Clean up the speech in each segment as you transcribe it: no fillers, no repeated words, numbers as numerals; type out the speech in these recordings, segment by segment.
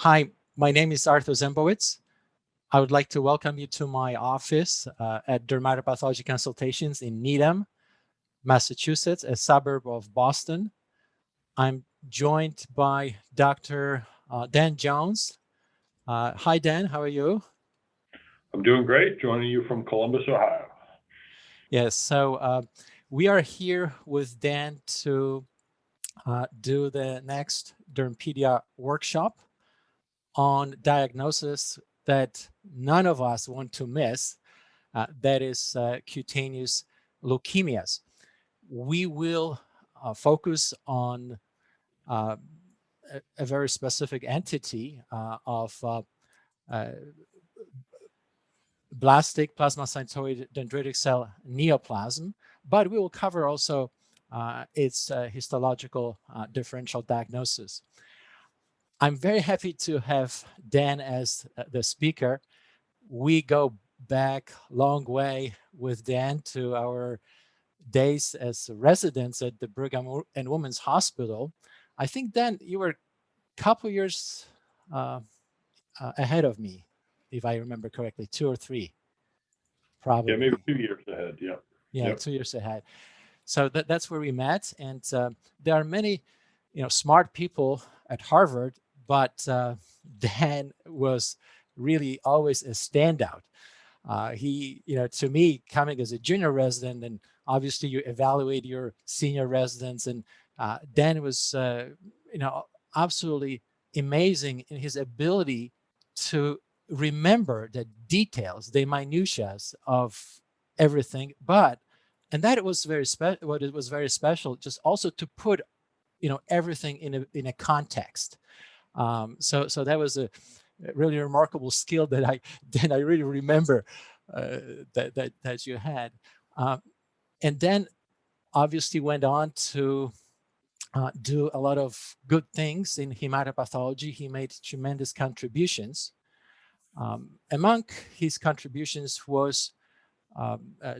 Hi, my name is Artur Zembowicz. I would like to welcome you to my office at Dermatopathology Consultations in Needham, Massachusetts, a suburb of Boston. I'm joined by Dr. Dan Jones. Hi, Dan. How are you? I'm doing great, joining you from Columbus, Ohio. Yes, so we are here with Dan to do the next Dermpedia workshop on diagnosis that none of us want to miss. That is cutaneous leukemias. We will focus on a very specific entity of Blastic Plasmacytoid dendritic cell Neoplasm, but we will cover also its histological differential diagnosis. I'm very happy to have Dan as the speaker. We go back a long way with Dan to our days as residents at the Brigham and Women's Hospital. I think, Dan, you were a couple years ahead of me, if I remember correctly, 2 or 3, Yeah, maybe probably. 2 years ahead. Yep. Yeah, Yep. 2 years ahead. So that's where we met. And there are many, smart people at Harvard, but Dan was really always a standout. He, to me, coming as a junior resident, and obviously you evaluate your senior residents, and Dan was, absolutely amazing in his ability to remember the details, the minutiae of everything. And that it was very special. What it was very special, just also to put, everything in a context. So that was a really remarkable skill that I really remember that you had, and then obviously went on to do a lot of good things in hematopathology. He made tremendous contributions. Among his contributions was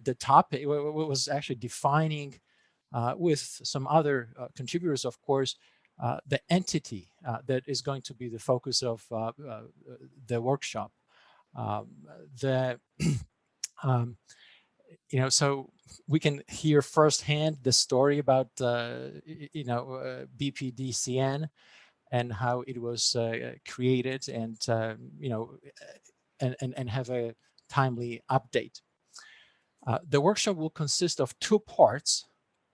the topic was actually defining with some other contributors, of course, the entity that is going to be the focus of the workshop. Um, the so we can hear firsthand the story about BPDCN and how it was created, and and have a timely update. The workshop will consist of 2 parts,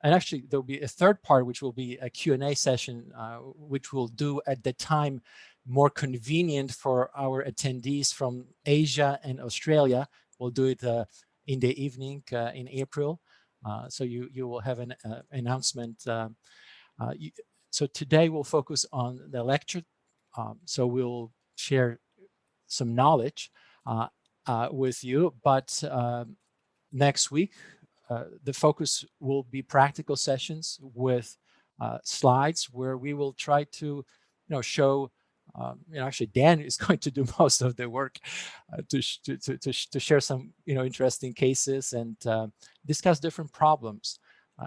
and actually there'll be a third part, which will be a Q&A session, which we'll do at the time more convenient for our attendees from Asia and Australia. We'll do it in the evening in April. So you will have an announcement. So today we'll focus on the lecture. So we'll share some knowledge with you, but next week, the focus will be practical sessions with slides where we will try to, show. Actually, Dan is going to do most of the work to share some, interesting cases and discuss different problems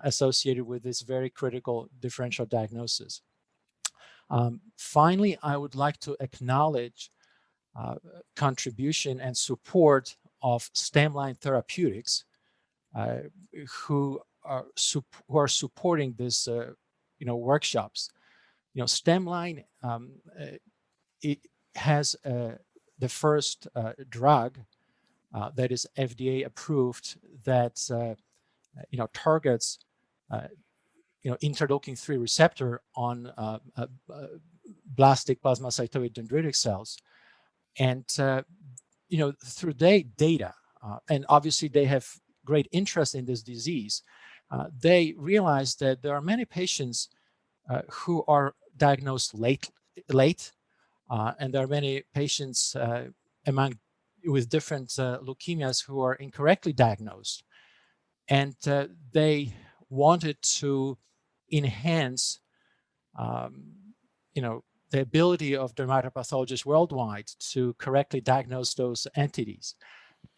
associated with this very critical differential diagnosis. Finally, I would like to acknowledge contribution and support of Stemline Therapeutics, who are supporting this, workshops. Stemline it has the first drug that is FDA approved that targets interleukin-3 receptor on blastic plasmacytoid dendritic cells, and through data, and obviously they have great interest in this disease, they realize that there are many patients who are diagnosed late, and there are many patients with different leukemias who are incorrectly diagnosed, and they wanted to enhance, the ability of dermatopathologists worldwide to correctly diagnose those entities.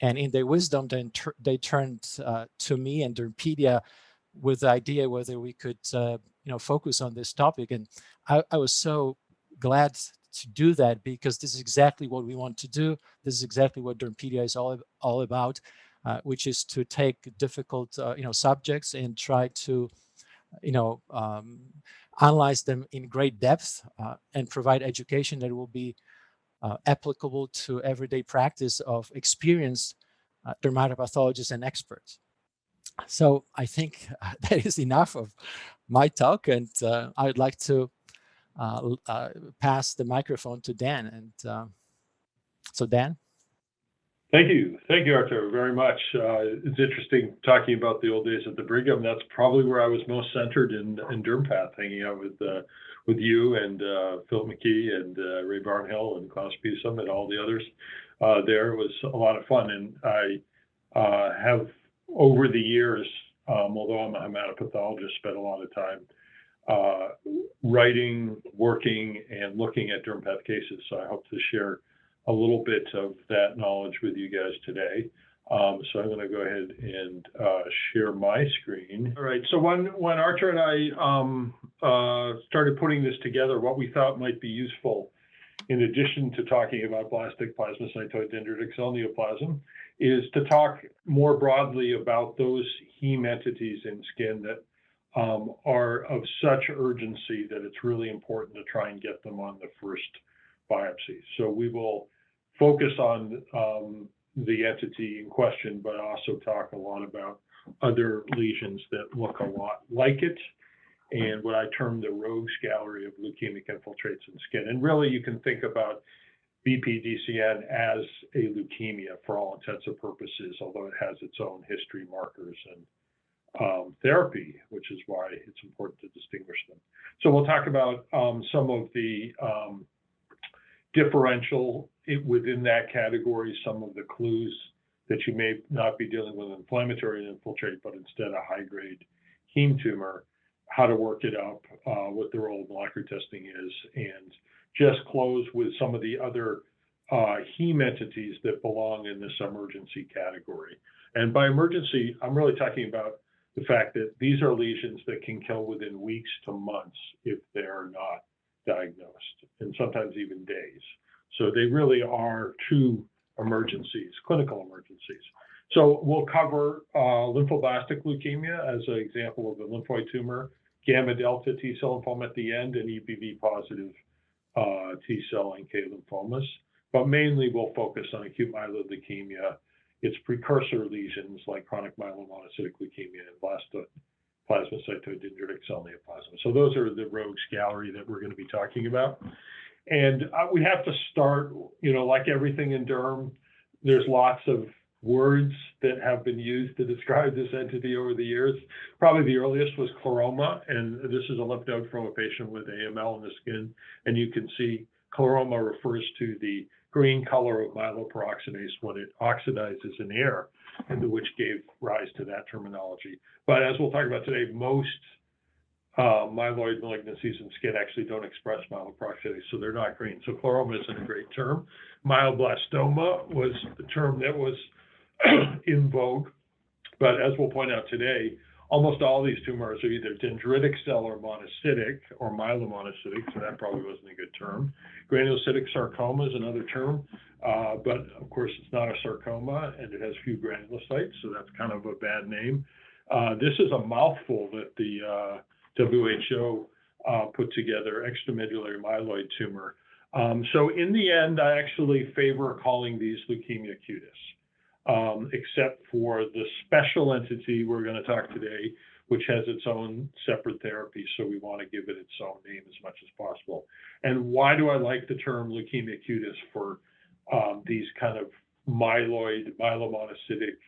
And in their wisdom, then they turned to me and Dermpedia with the idea whether we could, focus on this topic. And I was so glad to do that, because this is exactly what we want to do. This is exactly what Dermpedia is all about, which is to take difficult subjects and try to analyze them in great depth and provide education that will be applicable to everyday practice of experienced dermatopathologists and experts. So I think that is enough of my talk, and I would like to pass the microphone to Dan. And so Dan. Thank you, Artur, very much. It's interesting talking about the old days at the Brigham. That's probably where I was most centered in DermPath, hanging out with you and Phil McKee and Ray Barnhill and Klaus Piesum and all the others. There was a lot of fun, and I have over the years, although I'm a hematopathologist, spent a lot of time writing, working, and looking at DermPath cases. So I hope to share a little bit of that knowledge with you guys today. So I'm going to go ahead and share my screen. All right. So when Artur and I started putting this together, what we thought might be useful, in addition to talking about Blastic, Plasmacytoid, Dendritic cell neoplasm, is to talk more broadly about those heme entities in skin that are of such urgency that it's really important to try and get them on the first biopsy. So we will focus on the entity in question, but also talk a lot about other lesions that look a lot like it, and what I term the rogues gallery of leukemic infiltrates in skin. And really, you can think about BPDCN as a leukemia for all intents and purposes, although it has its own history markers and therapy, which is why it's important to distinguish them. So we'll talk about some of the differential within that category, some of the clues that you may not be dealing with inflammatory infiltrate, but instead a high-grade heme tumor, how to work it up, what the role of molecular testing is, and just close with some of the other heme entities that belong in this emergency category. And by emergency, I'm really talking about the fact that these are lesions that can kill within weeks to months if they're not diagnosed, and sometimes even days. So they really are true emergencies, clinical emergencies. So we'll cover lymphoblastic leukemia as an example of a lymphoid tumor, gamma delta T cell lymphoma at the end, and EBV positive T cell NK lymphomas. But mainly we'll focus on acute myeloid leukemia, its precursor lesions like chronic myelomonocytic leukemia and plasmacytoid dendritic cell neoplasm. So those are the rogues gallery that we're going to be talking about. And we have to start, like everything in derm, there's lots of words that have been used to describe this entity over the years. Probably the earliest was chloroma, and this is a lymph node from a patient with AML in the skin. And you can see chloroma refers to the green color of myeloperoxidase when it oxidizes in air, and which gave rise to that terminology. But as we'll talk about today, most myeloid malignancies in skin actually don't express myeloperoxidase, so they're not green. So chloroma isn't a great term. Myeloblastoma was the term that was in vogue, but as we'll point out today, almost all these tumors are either dendritic cell or monocytic or myelomonocytic, so that probably wasn't a good term. Granulocytic sarcoma is another term, but of course it's not a sarcoma and it has few granulocytes, so that's kind of a bad name. This is a mouthful that the WHO put together, extramedullary myeloid tumor. So in the end, I actually favor calling these leukemia cutis, except for the special entity we're going to talk today, which has its own separate therapy. So we want to give it its own name as much as possible. And why do I like the term leukemia cutis for these kind of myelomonocytic,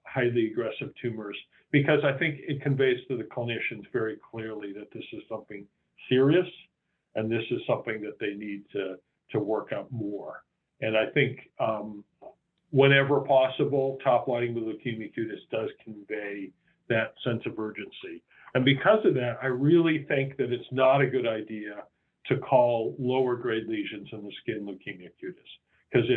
highly aggressive tumors? Because I think it conveys to the clinicians very clearly that this is something serious, and this is something that they need to work out more. And I think whenever possible, top-lining with leukemia cutis does convey that sense of urgency. And because of that, I really think that it's not a good idea to call lower grade lesions in the skin leukemia cutis, because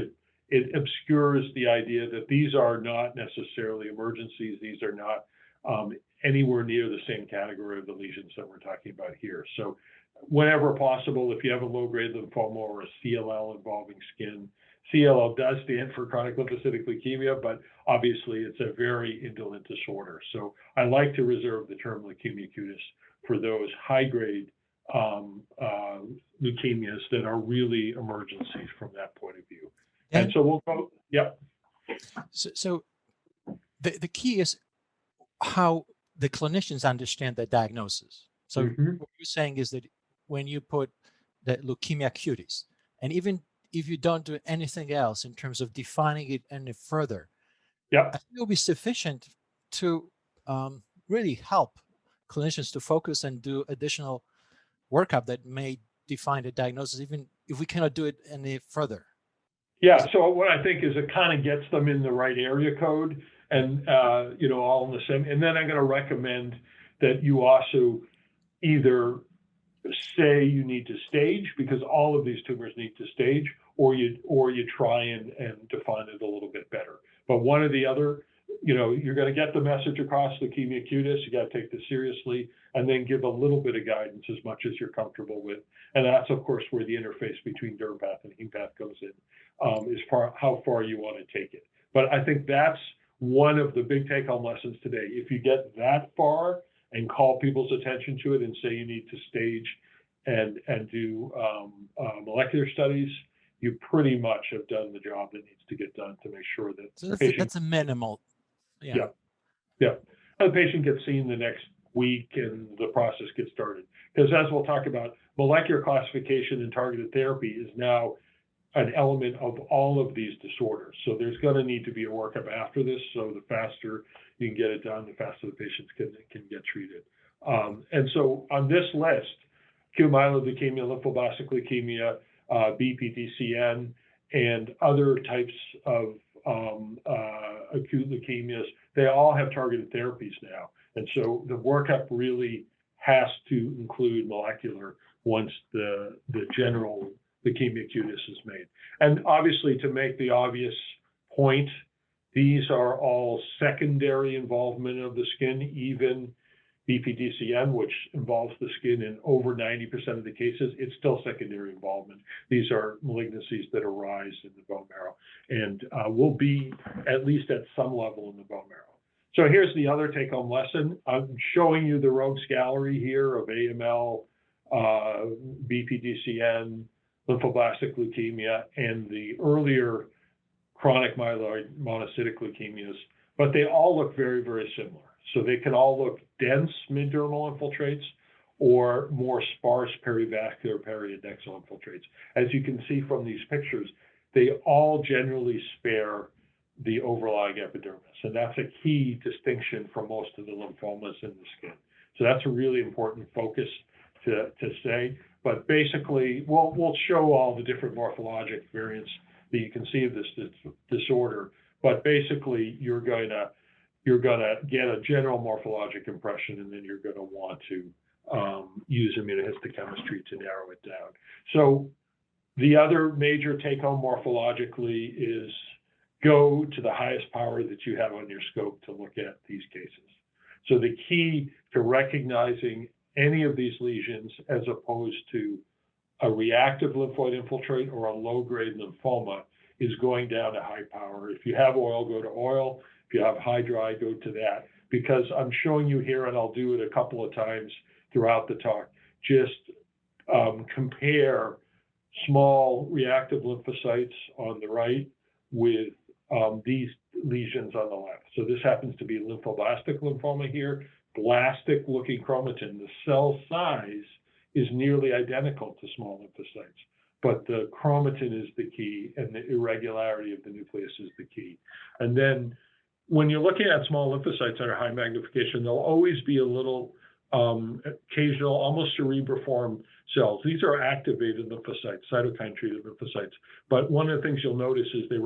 it obscures the idea that these are not necessarily emergencies. These are not anywhere near the same category of the lesions that we're talking about here. So whenever possible, if you have a low-grade lymphoma or a CLL involving skin. CLL does stand for chronic lymphocytic leukemia, but obviously it's a very indolent disorder. So I like to reserve the term leukemia cutis for those high-grade leukemias that are really emergencies from that point of view. And so we'll go, yep. So the key is how the clinicians understand the diagnosis. So what you're saying is that when you put the leukemia cutis, and even if you don't do anything else in terms of defining it any further, I think it will be sufficient to really help clinicians to focus and do additional workup that may define the diagnosis, even if we cannot do it any further. Yeah, so what I think is it kind of gets them in the right area code and, you know, all in the same. And then I'm going to recommend that you also either say you need to stage, because all of these tumors need to stage, or you try and define it a little bit better. But one or the other, you know, you're going to get the message across, leukemia cutis, you got to take this seriously, and then give a little bit of guidance as much as you're comfortable with. And that's, of course, where the interface between dermpath and hempath goes in, is how far you want to take it. But I think that's one of the big take-home lessons today. If you get that far and call people's attention to it and say you need to stage and do molecular studies, you pretty much have done the job that needs to get done to make sure that so that's a minimal. Yeah. And the patient gets seen the next week and the process gets started. Because as we'll talk about, molecular classification and targeted therapy is now an element of all of these disorders. So there's going to need to be a workup after this. So the faster you can get it done, the faster the patients can get treated. And so on this list, acute myeloid leukemia, lymphoblastic leukemia, BPDCN, and other types of acute leukemias, they all have targeted therapies now. And so the workup really has to include molecular once the general leukemia cutis is made. And obviously, to make the obvious point, these are all secondary involvement of the skin, even BPDCN, which involves the skin in over 90% of the cases, it's still secondary involvement. These are malignancies that arise in the bone marrow and will be at least at some level in the bone marrow. So here's the other take-home lesson. I'm showing you the rogues gallery here of AML, BPDCN, lymphoblastic leukemia, and the earlier chronic myeloid monocytic leukemias, but they all look very, very similar. So they can all look dense mid-dermal infiltrates or more sparse perivascular periadnexal infiltrates. As you can see from these pictures, they all generally spare the overlying epidermis. And that's a key distinction from most of the lymphomas in the skin. So that's a really important focus to say. But basically, we'll show all the different morphologic variants that you can see of this disorder. But basically, you're going to get a general morphologic impression, and then you're going to want to use immunohistochemistry to narrow it down. So the other major take-home morphologically is go to the highest power that you have on your scope to look at these cases. So the key to recognizing any of these lesions as opposed to a reactive lymphoid infiltrate or a low-grade lymphoma is going down to high power. If you have oil, go to oil. If you have high dry, go to that. Because I'm showing you here, and I'll do it a couple of times throughout the talk, just compare small reactive lymphocytes on the right with these lesions on the left. So this happens to be lymphoblastic lymphoma here, blastic looking chromatin. The cell size is nearly identical to small lymphocytes, but the chromatin is the key and the irregularity of the nucleus is the key. And then when you're looking at small lymphocytes that are high magnification, there'll always be a little occasional, almost cerebriform cells. These are activated lymphocytes, cytokine treated lymphocytes. But one of the things you'll notice is they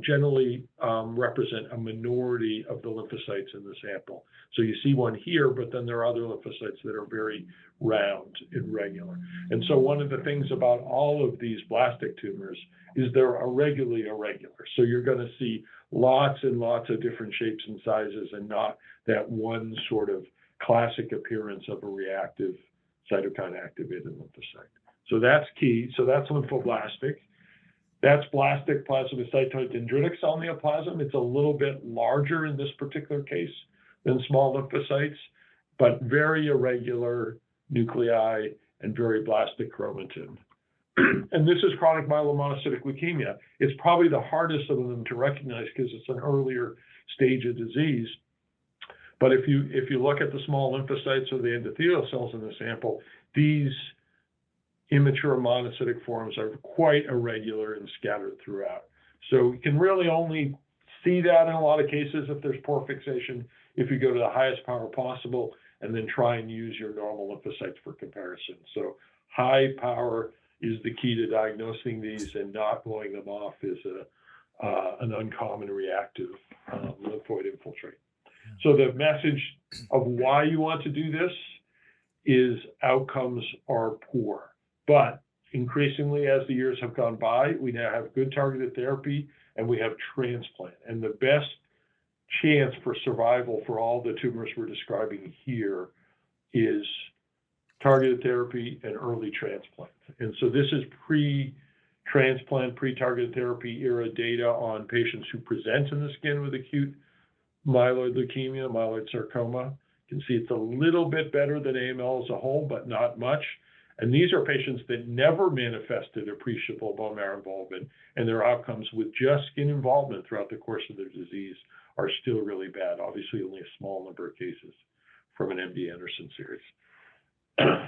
generally represent a minority of the lymphocytes in the sample. So you see one here, but then there are other lymphocytes that are very round and regular. And so one of the things about all of these blastic tumors is they're irregularly irregular. So you're going to see lots and lots of different shapes and sizes and not that one sort of classic appearance of a reactive cytokine activated lymphocyte. So that's key. So that's lymphoblastic. That's blastic plasmacytoid dendritic cell neoplasm. It's a little bit larger in this particular case than small lymphocytes, but very irregular nuclei and very blastic chromatin. And this is chronic myelomonocytic leukemia. It's probably the hardest of them to recognize because it's an earlier stage of disease. But if you look at the small lymphocytes or the endothelial cells in the sample, these immature monocytic forms are quite irregular and scattered throughout. So you can really only see that in a lot of cases if there's poor fixation, if you go to the highest power possible and then try and use your normal lymphocytes for comparison. So high power is the key to diagnosing these, and not blowing them off is an uncommon reactive lymphoid infiltrate. So the message of why you want to do this is outcomes are poor. But increasingly, as the years have gone by, we now have good targeted therapy and we have transplant. And the best chance for survival for all the tumors we're describing here is targeted therapy and early transplant. And so this is pre-transplant, pre-targeted therapy era data on patients who present in the skin with acute myeloid leukemia, myeloid sarcoma. You can see it's a little bit better than AML as a whole, but not much. And these are patients that never manifested appreciable bone marrow involvement, and their outcomes with just skin involvement throughout the course of their disease are still really bad. Obviously, only a small number of cases from an MD Anderson series.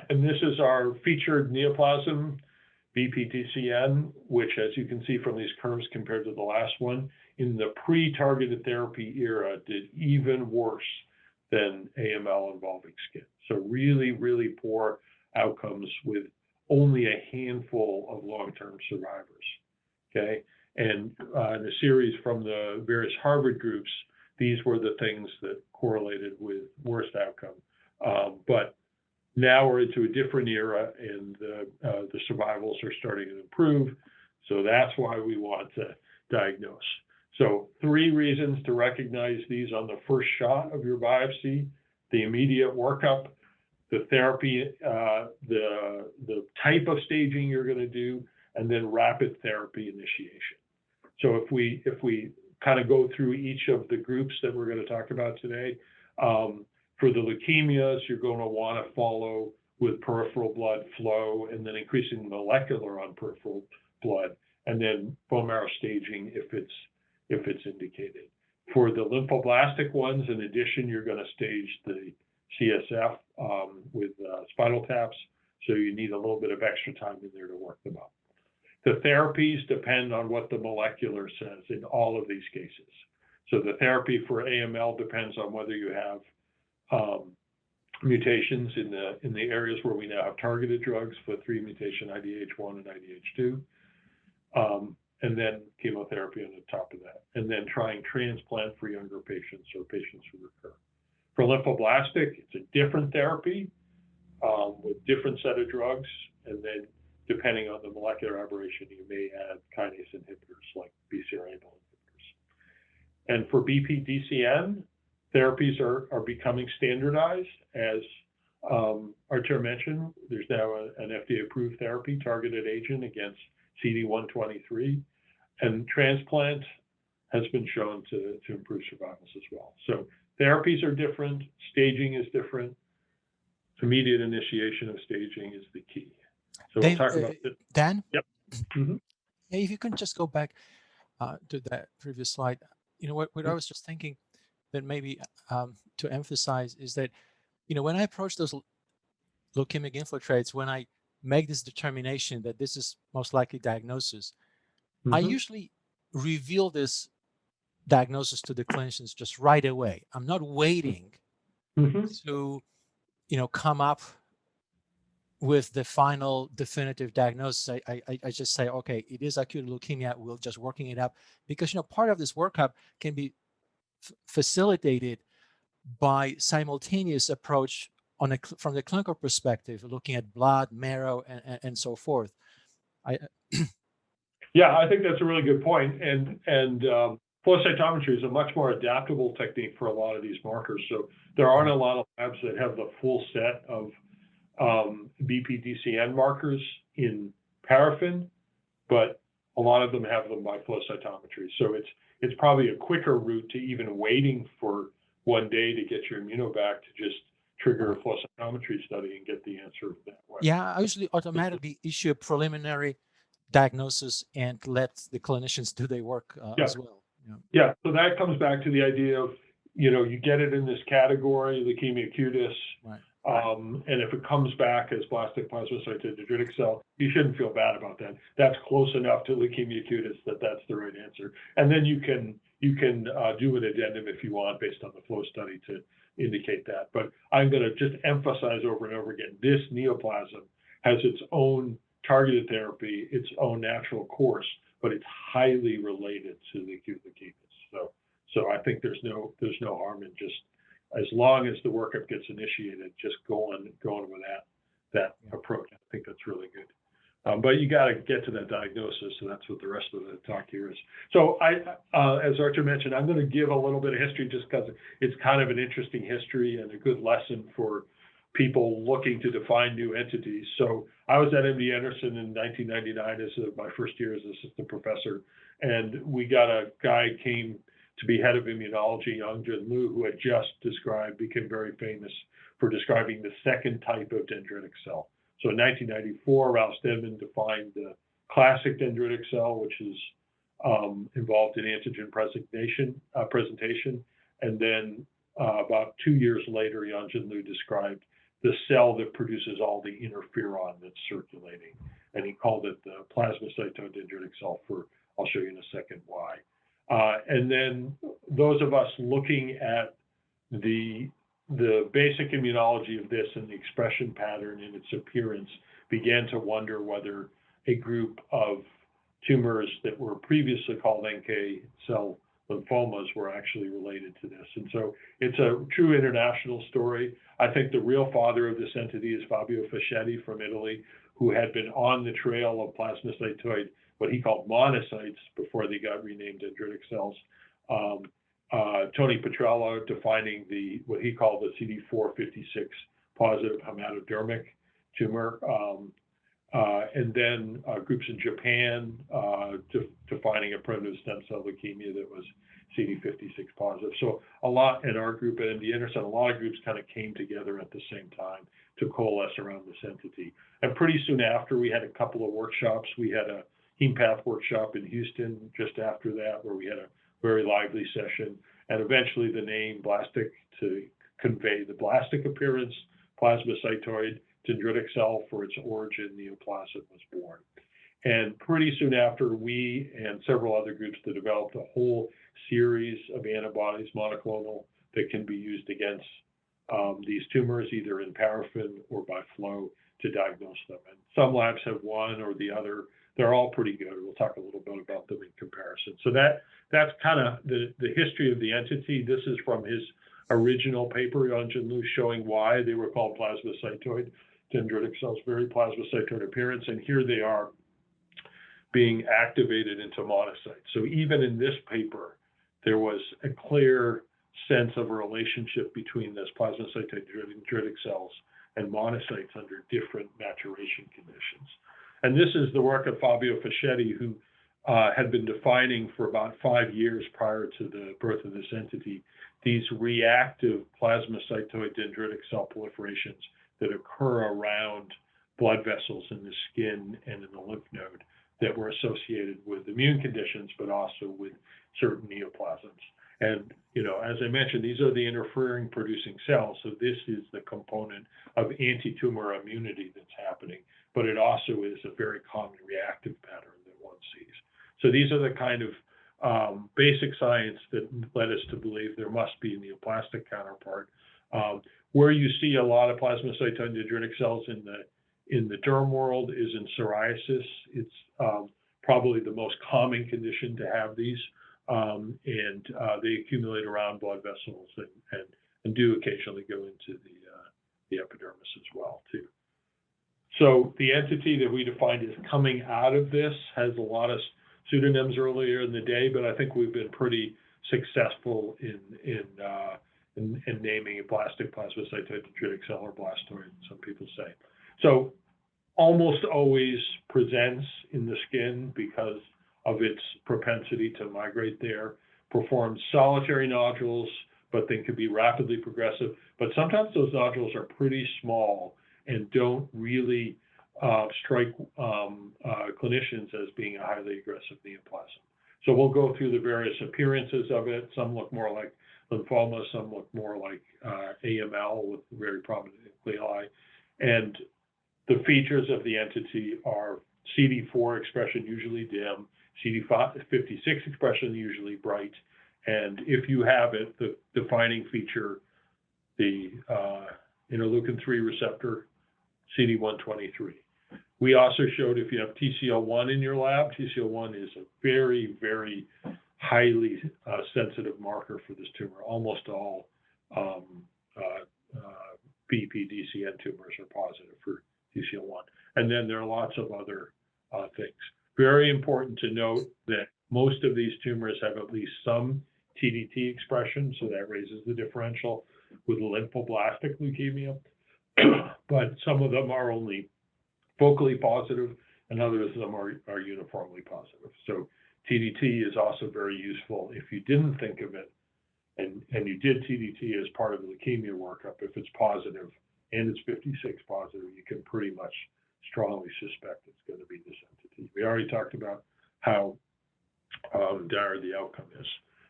And this is our featured neoplasm, BPDCN, which, as you can see from these curves compared to the last one, in the pre-targeted therapy era did even worse than AML involving skin. So really, really poor outcomes with only a handful of long-term survivors, okay? And in a series from the various Harvard groups, these were the things that correlated with worst outcome. But now we're into a different era, and the survivals are starting to improve. So that's why we want to diagnose. So 3 reasons to recognize these on the first shot of your biopsy: the immediate workup, the therapy, the type of staging you're going to do, and then rapid therapy initiation. So if we kind of go through each of the groups that we're going to talk about today, for the leukemias, you're going to want to follow with peripheral blood flow and then increasing molecular on peripheral blood, and then bone marrow staging if it's indicated. For the lymphoblastic ones, in addition, you're going to stage the CSF with spinal taps, so you need a little bit of extra time in there to work them up. The therapies depend on what the molecular says in all of these cases. So the therapy for AML depends on whether you have mutations in the areas where we now have targeted drugs, FLT3 mutation, IDH1 and IDH2, and then chemotherapy on the top of that, and then trying transplant for younger patients or patients who recur. For lymphoblastic, it's a different therapy with different set of drugs, and then depending on the molecular aberration, you may add kinase inhibitors like BCR-ABL inhibitors. And for BPDCN, therapies are becoming standardized. As Artur mentioned, there's now an FDA-approved therapy, targeted agent against CD123, and transplant has been shown to improve survivals as well. So therapies are different, staging is different, immediate initiation of staging is the key. So Dave, we'll talk about it. Dan? Yep. Mm-hmm. Yeah, if you can just go back to that previous slide. You know, what I was just thinking that maybe to emphasize is that, you know, when I approach those leukemic infiltrates, when I make this determination that this is most likely diagnosis, I usually reveal this diagnosis to the clinicians just right away. I'm not waiting to, you know, come up with the final definitive diagnosis. I just say, okay, it is acute leukemia. We're just working it up, because, you know, part of this workup can be facilitated by simultaneous approach on from the clinical perspective, looking at blood, marrow, and so forth. Yeah, I think that's a really good point. And flow cytometry is a much more adaptable technique for a lot of these markers. So there aren't a lot of labs that have the full set of BPDCN markers in paraffin, but a lot of them have them by flow cytometry. So it's probably a quicker route to even waiting for one day to get your immunovac to just trigger a flow cytometry study and get the answer that way. Yeah, I usually automatically issue a preliminary diagnosis and let the clinicians do their work as well. Yeah, so that comes back to the idea of, you get it in this category, leukemia cutis, Right. And if it comes back as blastic plasmacytoid dendritic cell, you shouldn't feel bad about that. That's close enough to leukemia cutis that that's the right answer. And then you can do an addendum if you want based on the flow study to indicate that. But I'm going to just emphasize over and over again, this neoplasm has its own targeted therapy, its own natural course, but it's highly related to the acute leukemias. So I think there's no harm in just, as long as the workup gets initiated, just going with that approach. I think that's really good. But you got to get to that diagnosis, so that's what the rest of the talk here is. So as Artur mentioned, I'm going to give a little bit of history just because it's kind of an interesting history and a good lesson for people looking to define new entities. So I was at MD Anderson in 1999 as my first year as assistant professor, and we got a guy came to be head of immunology, Yang-Jun Liu, who had just became very famous for describing the second type of dendritic cell. So in 1994, Ralph Steadman defined the classic dendritic cell, which is involved in antigen presentation. And then about 2 years later, Yang-Jun Liu described the cell that produces all the interferon that's circulating. And he called it the plasmacytoid dendritic cell I'll show you in a second why. And then those of us looking at the basic immunology of this and the expression pattern and its appearance began to wonder whether a group of tumors that were previously called NK cell lymphomas were actually related to this. And so it's a true international story. I think the real father of this entity is Fabio Fischetti from Italy, who had been on the trail of plasmacytoid, what he called monocytes before they got renamed dendritic cells. Tony Petrella defining what he called the CD456 positive hematodermic tumor. And then groups in Japan defining a primitive stem cell leukemia that was CD56 positive. So a lot in our group at MD Anderson, a lot of groups kind of came together at the same time to coalesce around this entity. And pretty soon after, we had a couple of workshops. We had a HemePath workshop in Houston just after that, where we had a very lively session. And eventually the name Blastic to convey the Blastic appearance, plasmacytoid dendritic cell for its origin, Neoplasm, was born. And pretty soon after, we and several other groups that developed a whole series of antibodies, monoclonal, that can be used against these tumors, either in paraffin or by flow, to diagnose them. And some labs have one or the other. They're all pretty good. We'll talk a little bit about them in comparison. So that's kind of the history of the entity. This is from his original paper, Yang-Jun Liu, showing why they were called plasmacytoid dendritic cells, very plasmacytoid appearance. And here they are being activated into monocytes. So even in this paper, there was a clear sense of a relationship between this plasmacytoid dendritic cells and monocytes under different maturation conditions. And this is the work of Fabio Fischetti, who had been defining for about 5 years prior to the birth of this entity, these reactive plasmacytoid dendritic cell proliferations that occur around blood vessels in the skin and in the lymph node that were associated with immune conditions, but also with certain neoplasms. And, as I mentioned, these are the interfering producing cells. So this is the component of anti-tumor immunity that's happening, but it also is a very common reactive pattern that one sees. So these are the kind of basic science that led us to believe there must be a neoplastic counterpart. Where you see a lot of plasmacytoid dendritic cells in the derm world is in psoriasis. It's probably the most common condition to have these, and they accumulate around blood vessels and do occasionally go into the epidermis as well too. So the entity that we defined as coming out of this has a lot of pseudonyms earlier in the day, but I think we've been pretty successful in and naming it Blastic, Plasmacytoid, Dendritic cell, or blastoid, some people say. So almost always presents in the skin because of its propensity to migrate there, performs solitary nodules, but then can be rapidly progressive. But sometimes those nodules are pretty small and don't really strike clinicians as being a highly aggressive neoplasm. So we'll go through the various appearances of it. Some look more like lymphoma, some look more like AML with very prominent nuclei. And the features of the entity are CD4 expression, usually dim, CD56 expression, usually bright. And if you have it, the defining feature, the interleukin-3 receptor, CD123. We also showed if you have TCL1 in your lab, TCL1 is a very, very highly sensitive marker for this tumor. Almost all BPDCN tumors are positive for TCL1. And then there are lots of other things. Very important to note that most of these tumors have at least some TDT expression, so that raises the differential with lymphoblastic leukemia. But some of them are only focally positive, and others of them are uniformly positive. So TDT is also very useful if you didn't think of it, and you did TDT as part of the leukemia workup. If it's positive and it's 56 positive, you can pretty much strongly suspect it's going to be this entity. We already talked about how dire the outcome is.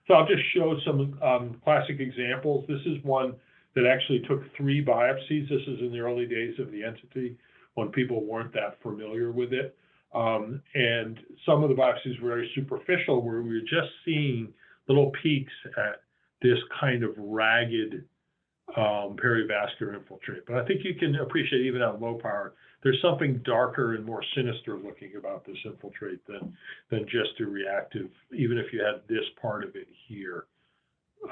So I'll just show some classic examples. This is one that actually took 3 biopsies. This is in the early days of the entity when people weren't that familiar with it. And some of the biopsies were very superficial, where we were just seeing little peaks at this kind of ragged perivascular infiltrate. But I think you can appreciate, even at low power, there's something darker and more sinister looking about this infiltrate than just a reactive. Even if you had this part of it here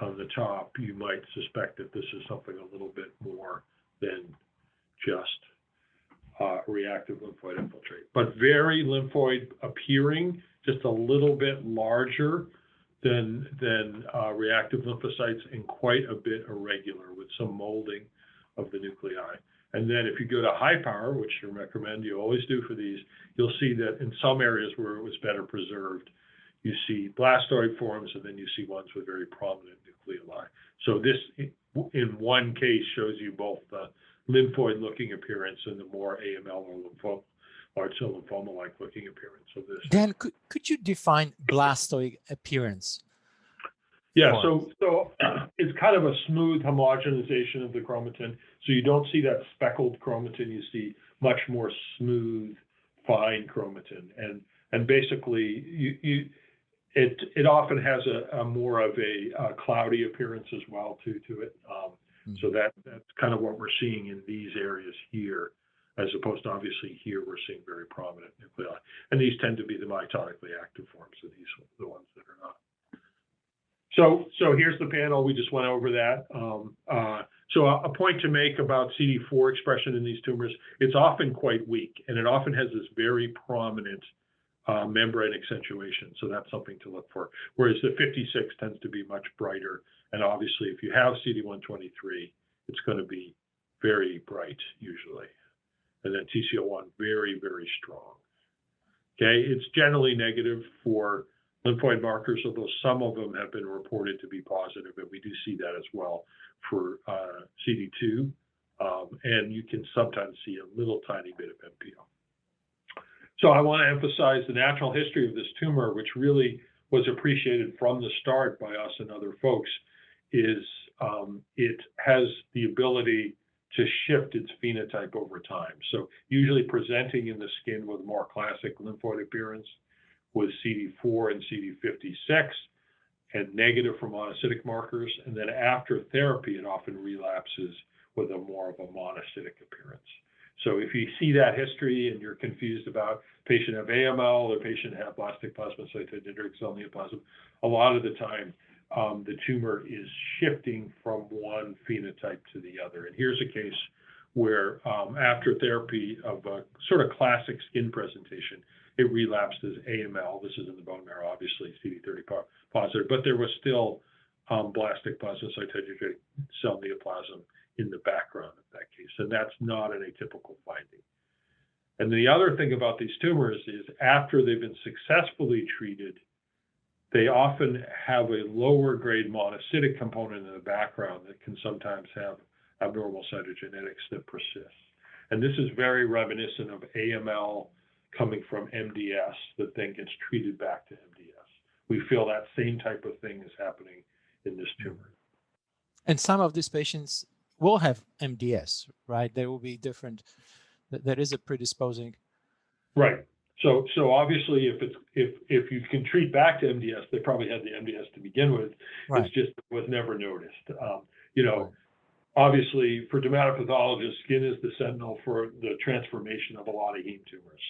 on the top, you might suspect that this is something a little bit more than just reactive lymphoid infiltrate. But very lymphoid appearing, just a little bit larger than reactive lymphocytes, and quite a bit irregular with some molding of the nuclei. And then if you go to high power, which I recommend you always do for these, you'll see that in some areas where it was better preserved, you see blastoid forms, and then you see ones with very prominent nucleoli. So this, in one case, shows you both the lymphoid-looking appearance and the more AML or lymphoma, large cell lymphoma-like looking appearance of this. Dan, could you define blastoid appearance? Yeah, so it's kind of a smooth homogenization of the chromatin. So you don't see that speckled chromatin. You see much more smooth, fine chromatin, and basically it often has a more of a cloudy appearance as well to it. So that's kind of what we're seeing in these areas here, as opposed to obviously here we're seeing very prominent nuclei, and these tend to be the mitotically active forms of these, the ones that are not. So here's the panel. We just went over that. So a point to make about CD4 expression in these tumors, it's often quite weak, and it often has this very prominent membrane accentuation. So that's something to look for. Whereas the 56 tends to be much brighter. And obviously, if you have CD123, it's going to be very bright usually. And then TCL1, very, very strong. Okay, it's generally negative for lymphoid markers, although some of them have been reported to be positive, and we do see that as well for CD2. And you can sometimes see a little tiny bit of MPO. So I want to emphasize the natural history of this tumor, which really was appreciated from the start by us and other folks, is it has the ability to shift its phenotype over time. So usually presenting in the skin with more classic lymphoid appearance with CD4 and CD56 and negative for monocytic markers. And then after therapy, it often relapses with a more of a monocytic appearance. So if you see that history and you're confused about patient have AML or patient have Blastic, Plasmacytoid, Dendritic cell neoplasm, a lot of the time the tumor is shifting from one phenotype to the other. And here's a case where after therapy of a sort of classic skin presentation, it relapsed as AML. This is in the bone marrow, obviously CD30 positive, but there was still Blastic, Plasmacytoid, cell neoplasm in the background of that case. And that's not an atypical finding. And the other thing about these tumors is after they've been successfully treated, they often have a lower grade monocytic component in the background that can sometimes have abnormal cytogenetics that persists. And this is very reminiscent of AML coming from MDS that then gets treated back to MDS. We feel that same type of thing is happening in this tumor. And some of these patients will have MDS, right? They will be different. That is a predisposing. Right. So obviously, if you can treat back to MDS, they probably had the MDS to begin with. Right. It's just was never noticed. Obviously, for dermatopathologists, skin is the sentinel for the transformation of a lot of heme tumors.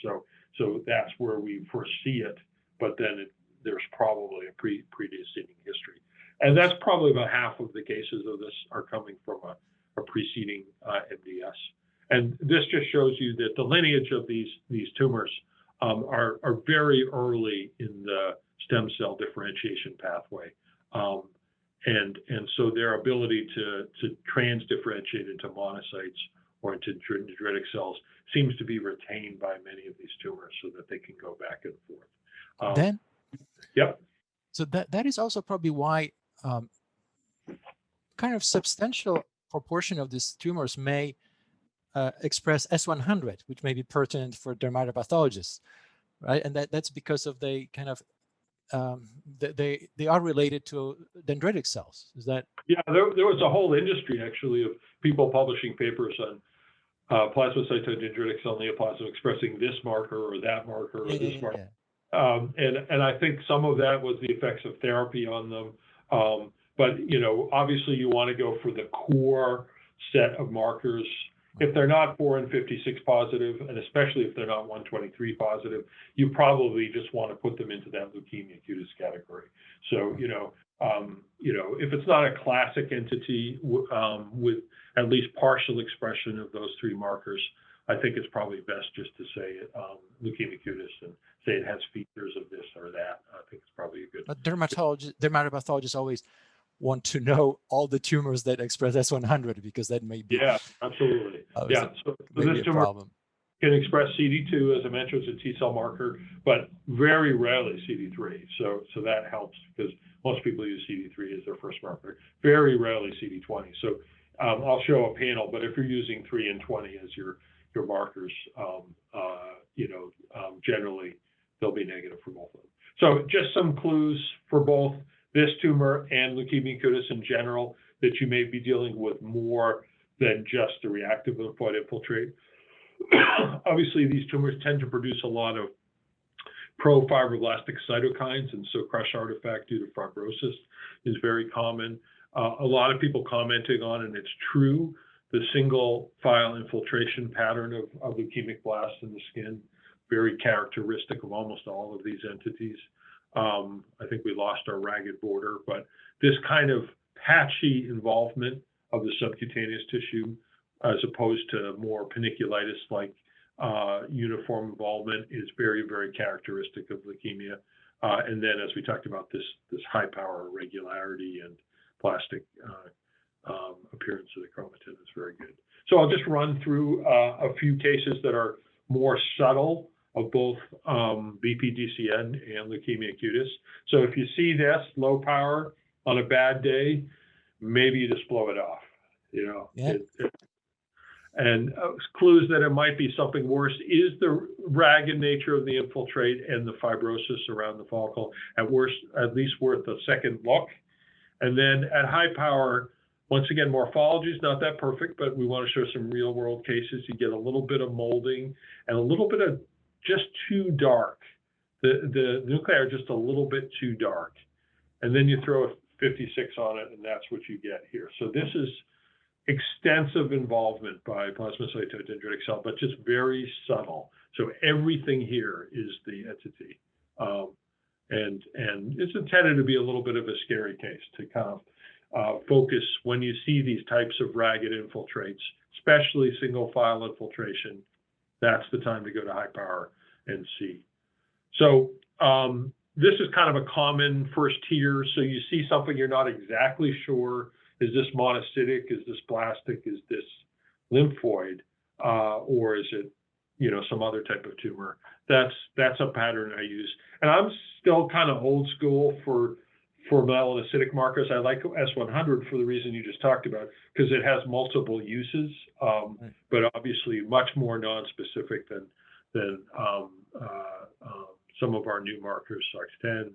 So that's where we first see it, but then there's probably a preceding history. And that's probably about half of the cases of this are coming from a preceding MDS. And this just shows you that the lineage of these tumors are very early in the stem cell differentiation pathway. And so their ability to trans-differentiate into monocytes or into dendritic cells seems to be retained by many of these tumors so that they can go back and forth. Then, yep. So that is also probably why kind of substantial proportion of these tumors may express S100, which may be pertinent for dermatopathologists, right? And that's because of they kind of they are related to dendritic cells. Is that? Yeah, there was a whole industry actually of people publishing papers on plasmacytoid dendritic cell neoplasm expressing this marker or that marker or this marker. And I think some of that was the effects of therapy on them. But obviously you want to go for the core set of markers. If they're not 4 and 56 positive, and especially if they're not 123 positive, you probably just want to put them into that leukemia cutis category. So, if it's not a classic entity with at least partial expression of those 3 markers, I think it's probably best just to say leukemia cutis and say it has features of this or that. I think it's probably a good. But dermatopathologists always want to know all the tumors that express S100 because that may be. Yeah, absolutely. Yeah, so this tumor problem. Can express CD2, as I mentioned, it's a T cell marker, but very rarely CD3. So that helps because most people use CD3 as their first marker. Very rarely CD20. So I'll show a panel, but if you're using 3 and 20 as your markers, generally they'll be negative for both of them. So just some clues for both this tumor and leukemia cutis in general that you may be dealing with more than just the reactive lymphoid infiltrate. Obviously, these tumors tend to produce a lot of pro-fibroblastic cytokines, and so crush artifact due to fibrosis is very common. A lot of people commenting on, and it's true, the single file infiltration pattern of leukemic blasts in the skin, very characteristic of almost all of these entities. I think we lost our ragged border, but this kind of patchy involvement of the subcutaneous tissue, as opposed to more paniculitis-like uniform involvement, is very, very characteristic of leukemia. And then, as we talked about, this high power regularity and plastic appearance of the chromatin is very good. So I'll just run through a few cases that are more subtle of both BPDCN and leukemia cutis. So if you see this low power on a bad day, maybe you just blow it off, Yeah. And clues that it might be something worse is the ragged nature of the infiltrate and the fibrosis around the follicle. At least worth a second look. And then at high power, once again, morphology is not that perfect, but we want to show some real world cases. You get a little bit of molding and a little bit of just too dark. The nuclei are just a little bit too dark. And then you throw a 56 on it, and that's what you get here. So this is extensive involvement by plasmacytoid dendritic cell, but just very subtle. So everything here is the entity. And it's intended to be a little bit of a scary case to kind of focus when you see these types of ragged infiltrates, especially single file infiltration. That's the time to go to high power and see. So this is kind of a common first tier. So you see something you're not exactly sure Is this monocytic? Is this blastic? Is this lymphoid? Or is it, you know, some other type of tumor? That's a pattern I use. And I'm still kind of old school for melanocytic markers. I like S100 for the reason you just talked about, because it has multiple uses, but obviously much more non-specific than some of our new markers, SOX10 and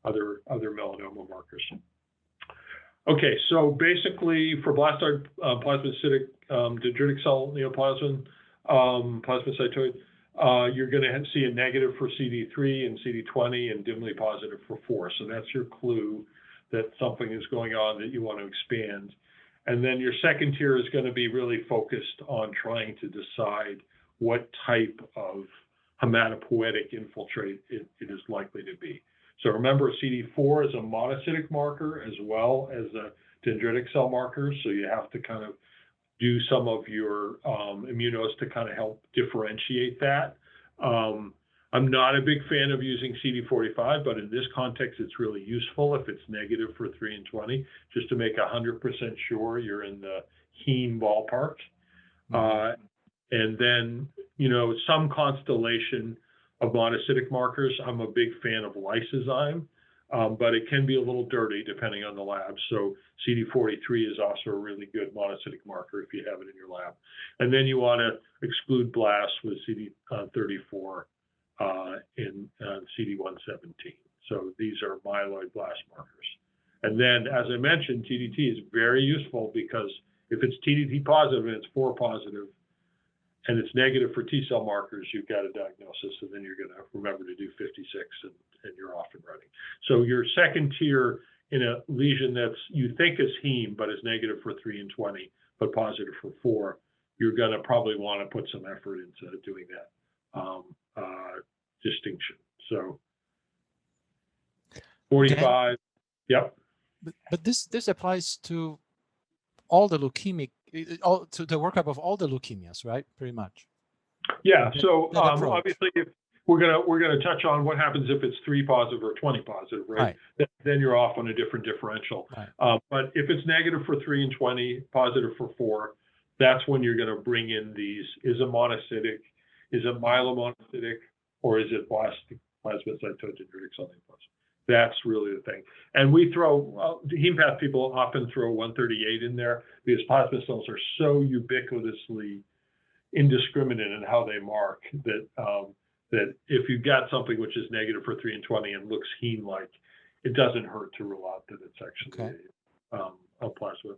other melanoma markers. Okay, so basically for blastoid, plasmacytic, dendritic cell neoplasm, plasmacytoid, you're going to see a negative for CD3 and CD20 and dimly positive for 4. So that's your clue that something is going on that you want to expand. And then your second tier is going to be really focused on trying to decide what type of hematopoietic infiltrate it is likely to be. So remember, CD4 is a monocytic marker as well as a dendritic cell marker. So you have to kind of do some of your immunos to kind of help differentiate that. I'm not a big fan of using CD45, but in this context, it's really useful if it's negative for 3 and 20, just to make 100% sure you're in the heme ballpark. And then, you know, some constellation of monocytic markers. I'm a big fan of lysozyme, but it can be a little dirty depending on the lab. So CD43 is also a really good monocytic marker if you have it in your lab. And then you want to exclude blasts with CD34 and CD117. So these are myeloid blast markers. And then, as I mentioned, TDT is very useful because if it's TDT positive and it's 4 positive, and it's negative for T cell markers, you've got a diagnosis, and then you're going to remember to do 56, and you're off and running. So your second tier in a lesion that's you think is heme, but is negative for 3 and 20, but positive for 4, you're going to probably want to put some effort into doing that distinction. So 45, yep. But this applies to all the leukemic, to the workup of all the leukemias, right? Pretty much. Yeah. So obviously, if we're gonna touch on what happens if it's 3 positive or 20 positive, right? Then you're off on a different differential. Right. But if it's negative for 3 and 20, positive for 4, that's when you're going to bring in these: is it monocytic, is it myelomonocytic, or is it blastic, plasmacytoid, dendritic cell neoplasm? That's really the thing. And we throw, hemopath people often throw 138 in there because plasma cells are so ubiquitously indiscriminate in how they mark that that if you've got something which is negative for 3 and 20 and looks heme-like, it doesn't hurt to rule out that it's actually a plasma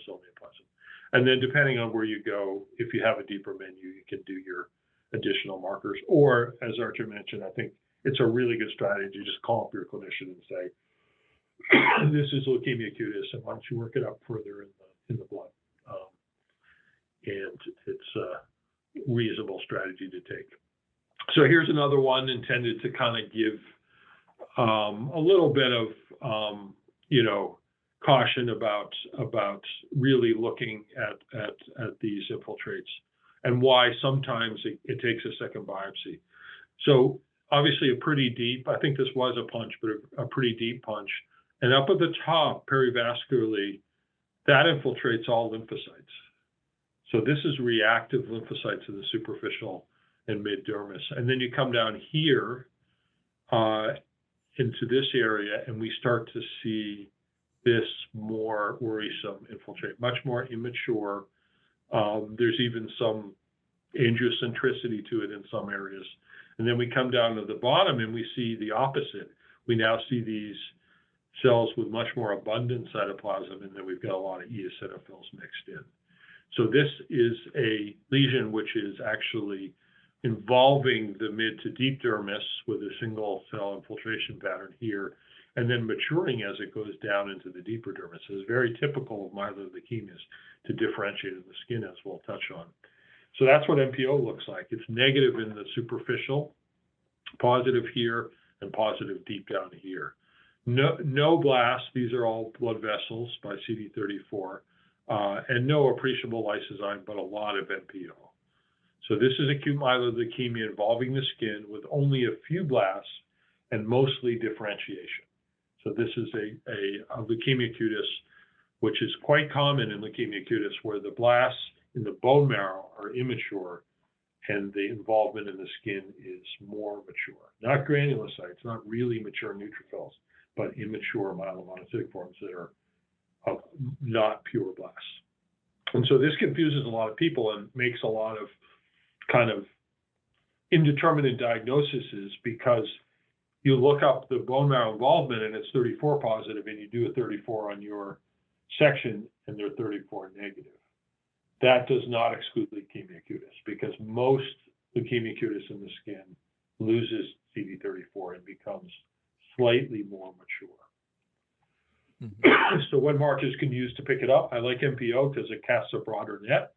cell neoplasm. And then depending on where you go, if you have a deeper menu, you can do your additional markers. Or, as Artur mentioned, I think it's a really good strategy. Just call up your clinician and say, "This is leukemia cutis, and why don't you work it up further in the blood?" And it's a reasonable strategy to take. So here's another one intended to kind of give a little bit of caution about really looking at these infiltrates and why sometimes it takes a second biopsy. So obviously a pretty deep, I think this was a punch, but a pretty deep punch. And up at the top, perivascularly, that infiltrates all lymphocytes. So this is reactive lymphocytes in the superficial and mid-dermis. And then you come down here into this area, and we start to see this more worrisome infiltrate, much more immature. There's even some angiocentricity to it in some areas. And then we come down to the bottom and we see the opposite. We now see these cells with much more abundant cytoplasm, and then we've got a lot of eosinophils mixed in. So this is a lesion which is actually involving the mid to deep dermis with a single cell infiltration pattern here, and then maturing as it goes down into the deeper dermis. So it's very typical of myeloid leukemias to differentiate in the skin, as we'll touch on. So that's what MPO looks like. It's negative in the superficial, positive here, and positive deep down here. No blasts. These are all blood vessels by CD34, and no appreciable lysozyme, but a lot of MPO. So this is acute myeloid leukemia involving the skin with only a few blasts and mostly differentiation. So this is a leukemia cutis which is quite common in leukemia cutis, where the blasts in the bone marrow are immature and the involvement in the skin is more mature. Not granulocytes, not really mature neutrophils, but immature myelomonocytic forms that are not pure blasts. And so this confuses a lot of people and makes a lot of kind of indeterminate diagnoses, because you look up the bone marrow involvement and it's 34 positive, and you do a 34 on your section and they're 34 negative. That does not exclude leukemia cutis, because most leukemia cutis in the skin loses CD34 and becomes slightly more mature. So what markers can you use to pick it up? I like MPO because it casts a broader net,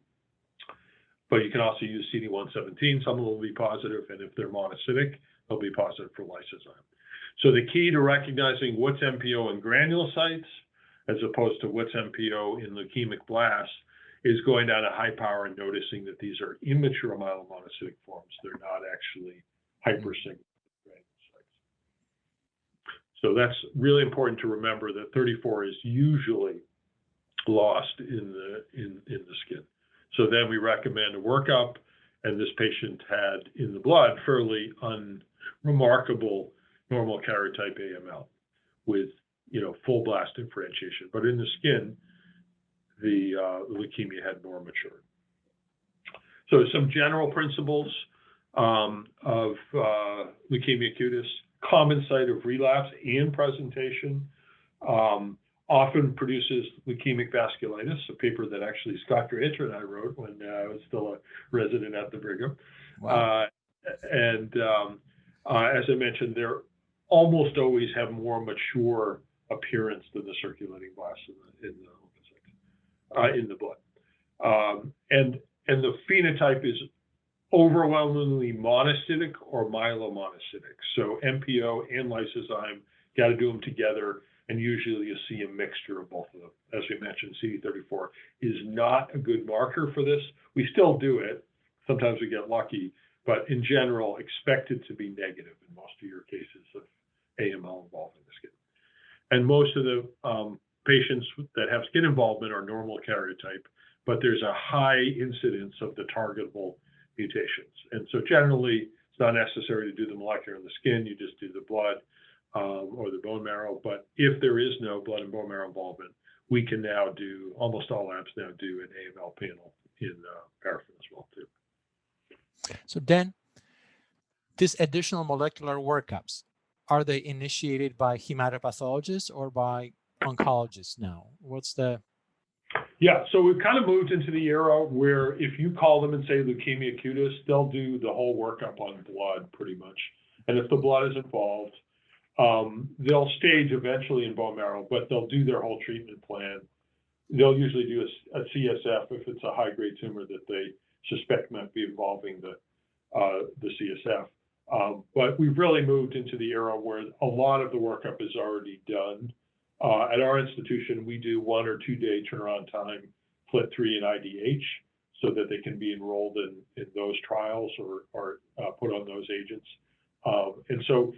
but you can also use CD117. Some will be positive, and if they're monocytic, they'll be positive for lysozyme. So the key to recognizing what's MPO in granulocytes as opposed to what's MPO in leukemic blasts is going down to high power and noticing that these are immature myelomonocytic forms. They're not actually hypersignated granulocytes. So that's really important to remember, that 34 is usually lost in the skin. So then we recommend a workup, and this patient had in the blood fairly unremarkable normal karyotype AML with full blast differentiation, but in the skin, the leukemia had more matured. So some general principles of leukemia cutis: common site of relapse and presentation, often produces leukemic vasculitis, a paper that actually Scott Artur and I wrote when I was still a resident at the Brigham. Wow. As I mentioned, they almost always have more mature appearance than the circulating blasts in the blood. And the phenotype is overwhelmingly monocytic or myelomonocytic. So MPO and lysozyme, got to do them together, and usually you see a mixture of both of them. As we mentioned, CD34 is not a good marker for this. We still do it. Sometimes we get lucky, but in general, expect it to be negative in most of your cases of AML involving the skin. And most of the patients that have skin involvement are normal karyotype, but there's a high incidence of the targetable mutations. And so generally, it's not necessary to do the molecular in the skin. You just do the blood or the bone marrow. But if there is no blood and bone marrow involvement, we can now do, almost all labs now do, an AML panel in paraffin as well too. So then, these additional molecular workups, are they initiated by hematopathologists or by oncologists now? What's the... Yeah, so we've kind of moved into the era where if you call them and say leukemia cutis, they'll do the whole workup on blood pretty much. And if the blood is involved, they'll stage eventually in bone marrow, but they'll do their whole treatment plan. They'll usually do a CSF if it's a high-grade tumor that they suspect might be involving the CSF. But we've really moved into the era where a lot of the workup is already done. At our institution, we do 1 or 2 day turnaround time, FLT3 and IDH, so that they can be enrolled in those trials or put on those agents. And so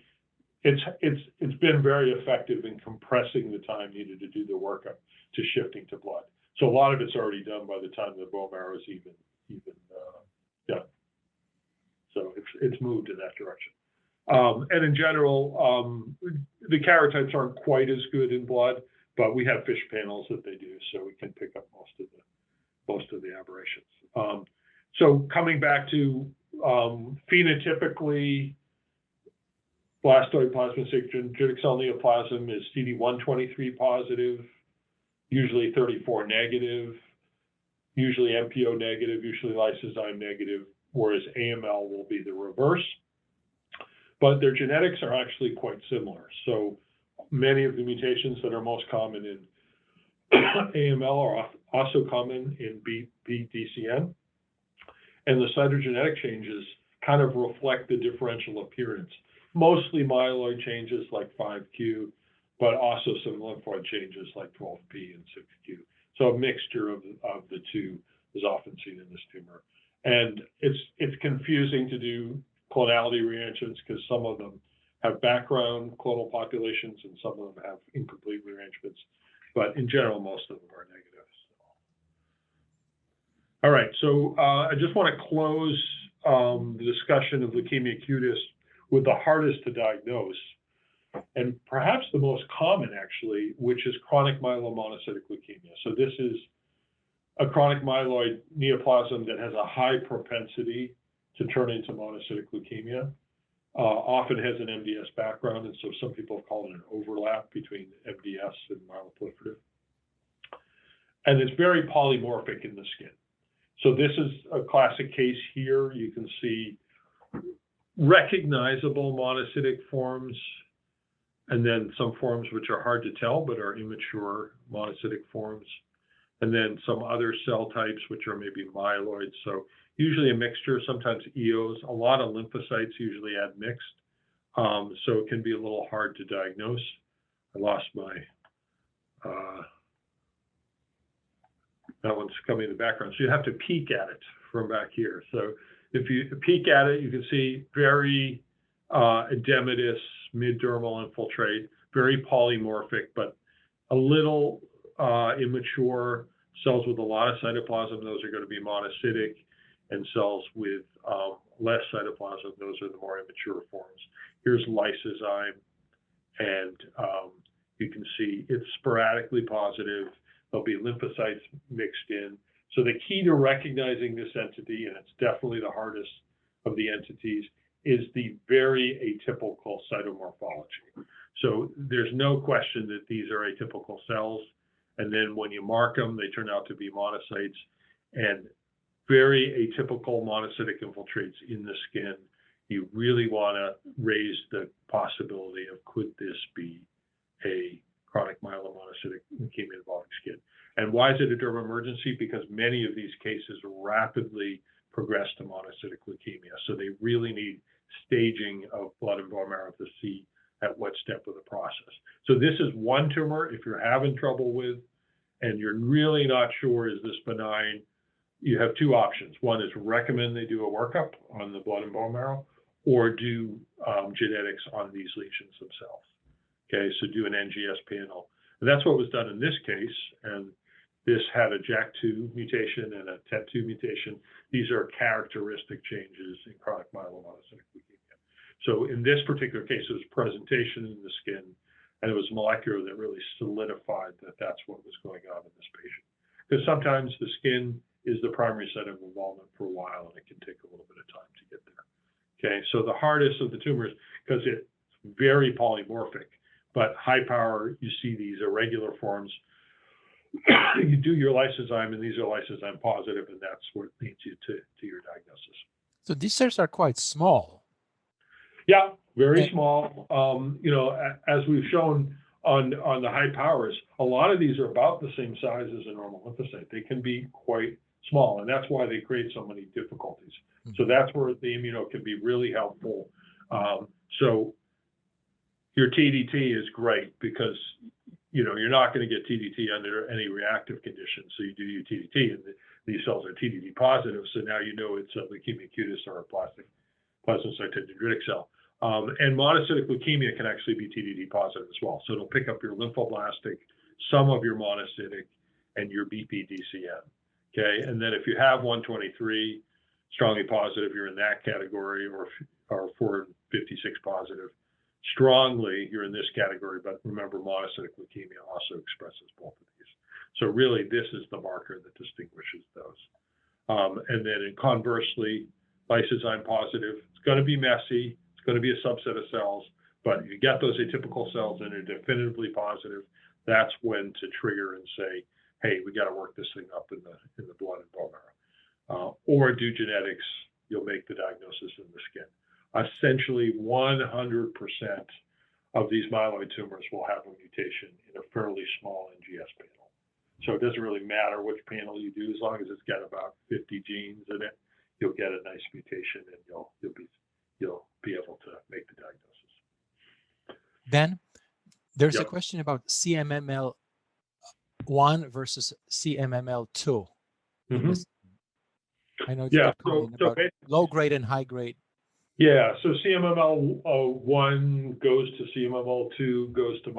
it's been very effective in compressing the time needed to do the workup to shifting to blood. So a lot of it's already done by the time the bone marrow is even done. So it's moved in that direction. And in general, the karyotypes aren't quite as good in blood, but we have fish panels that they do, so we can pick up most of the aberrations. So coming back to phenotypically, blastoid plasmacytoid dendritic cell neoplasm is CD123 positive, usually 34 negative, usually MPO negative, usually lysozyme negative, whereas AML will be the reverse. But their genetics are actually quite similar. So many of the mutations that are most common in AML are also common in BDCN. And the cytogenetic changes kind of reflect the differential appearance. Mostly myeloid changes like 5q, but also some lymphoid changes like 12p and 6q. So a mixture of the two is often seen in this tumor. And it's confusing to do clonality rearrangements because some of them have background clonal populations and some of them have incomplete rearrangements. but in general, most of them are negative. All right, so I just want to close the discussion of leukemia cutis with the hardest to diagnose, and perhaps the most common, actually, which is chronic myelomonocytic leukemia. So this is a chronic myeloid neoplasm that has a high propensity to turn into monocytic leukemia. Often has an MDS background, and so some people have called it an overlap between MDS and myeloproliferative. And it's very polymorphic in the skin. So this is a classic case here. You can see recognizable monocytic forms, and then some forms which are hard to tell but are immature monocytic forms, and then some other cell types which are maybe myeloid. So usually a mixture, sometimes EOs, a lot of lymphocytes usually add mixed. So it can be a little hard to diagnose. I lost my, that one's coming in the background. So you have to peek at it from back here. So if you peek at it, you can see very edematous mid-dermal infiltrate, very polymorphic, but a little immature. Cells with a lot of cytoplasm, those are going to be monocytic, and cells with less cytoplasm, those are the more immature forms. Here's lysozyme, and you can see it's sporadically positive. There'll be lymphocytes mixed in. So the key to recognizing this entity, and it's definitely the hardest of the entities, is the very atypical cytomorphology. So there's no question that these are atypical cells. And then when you mark them, they turn out to be monocytes, and very atypical monocytic infiltrates in the skin. You really want to raise the possibility of, could this be a chronic myelomonocytic leukemia involving skin? And why is it a derm emergency? Because many of these cases rapidly progress to monocytic leukemia. So they really need staging of blood and bone marrow to see at what step of the process. So this is one tumor, if you're having trouble with, and you're really not sure, is this benign, you have two options. One is recommend they do a workup on the blood and bone marrow, or do genetics on these lesions themselves. Okay, so do an NGS panel. And that's what was done in this case. And this had a JAK2 mutation and a TET2 mutation. These are characteristic changes in chronic myelomonocytic leukemia. So in this particular case, it was presentation in the skin, and it was molecular that really solidified that that's what was going on in this patient. Because sometimes the skin is the primary site of involvement for a while, and it can take a little bit of time to get there. Okay, so the hardest of the tumors, because it's very polymorphic, but high power, you see these irregular forms. You do your lysozyme, and these are lysozyme positive, and that's what leads you to your diagnosis. So these cells are quite small. Yeah, very small. You know, as we've shown on the high powers, a lot of these are about the same size as a normal lymphocyte. They can be quite small, and that's why they create so many difficulties. Mm-hmm. So that's where the immuno can be really helpful. So your TDT is great because, you know, you're not going to get TDT under any reactive conditions. So you do your TDT, and these cells are TDT positive. So now you know it's a leukemia cutis or a plasmacytoid dendritic cell. And monocytic leukemia can actually be TDT positive as well. So it'll pick up your lymphoblastic, some of your monocytic, and your BPDCN. Okay, and then if you have 123 strongly positive, you're in that category, or 456 positive. Strongly, you're in this category, but remember, monocytic leukemia also expresses both of these. So really, this is the marker that distinguishes those. And then conversely, lysozyme positive, it's going to be messy. It's going to be a subset of cells, but you get those atypical cells and are definitively positive. That's when to trigger and say, hey, we got to work this thing up in the blood and bone marrow. Or do genetics, you'll make the diagnosis in the skin. Essentially 100% of these myeloid tumors will have a mutation in a fairly small NGS panel. So it doesn't really matter which panel you do, as long as it's got about 50 genes in it, you'll get a nice mutation, and you'll be able to make the diagnosis. Then there's a question about CMML1 versus CMML2. Mm-hmm. I know it's about low grade and high grade. Yeah, so CMML1 goes to CMML2, goes to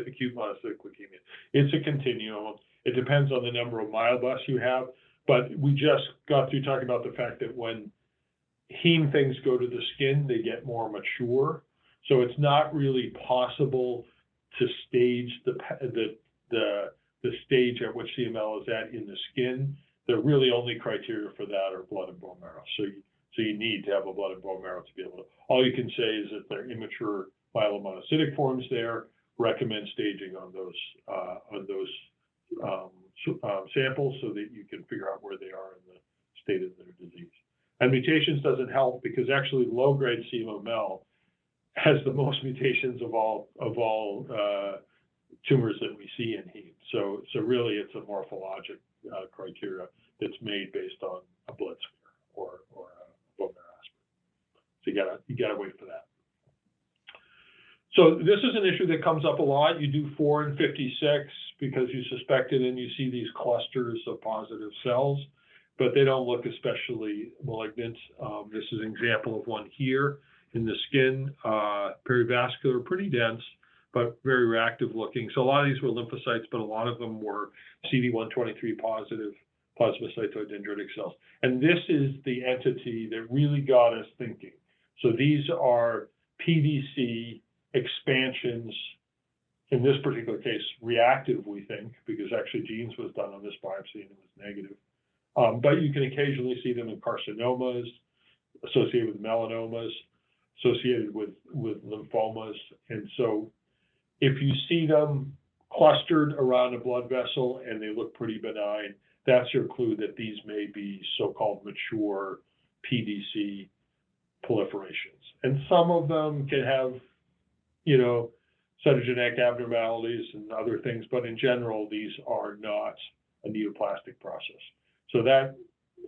acute monocytic leukemia. It's a continuum. It depends on the number of myeloblasts you have, but we just got through talking about the fact that when heme things go to the skin, they get more mature. So it's not really possible to stage the stage at which CML is at in the skin. The really only criteria for that are blood and bone marrow. So you need to have a blood and bone marrow to be able to. All you can say is that there are immature myelomonocytic forms there. Recommend staging on those samples so that you can figure out where they are in the state of their disease. And mutations doesn't help because actually low-grade CMML has the most mutations of all tumors that we see in heme. So really, it's a morphologic criteria that's made based on a blood smear or a bone marrow aspirate. So you gotta wait for that. So this is an issue that comes up a lot. You do 4 and 56 because you suspect it, and you see these clusters of positive cells, but they don't look especially malignant. This is an example of one here in the skin, perivascular, pretty dense, but very reactive looking. So a lot of these were lymphocytes, but a lot of them were CD123 positive plasmacytoid dendritic cells. And this is the entity that really got us thinking. So these are PDC expansions, in this particular case, reactive, we think, because actually genes was done on this biopsy and it was negative. But you can occasionally see them in carcinomas, associated with melanomas, associated with lymphomas. And so if you see them clustered around a blood vessel and they look pretty benign, that's your clue that these may be so-called mature PDC proliferations. And some of them can have, cytogenetic abnormalities and other things, but in general, these are not a neoplastic process. So that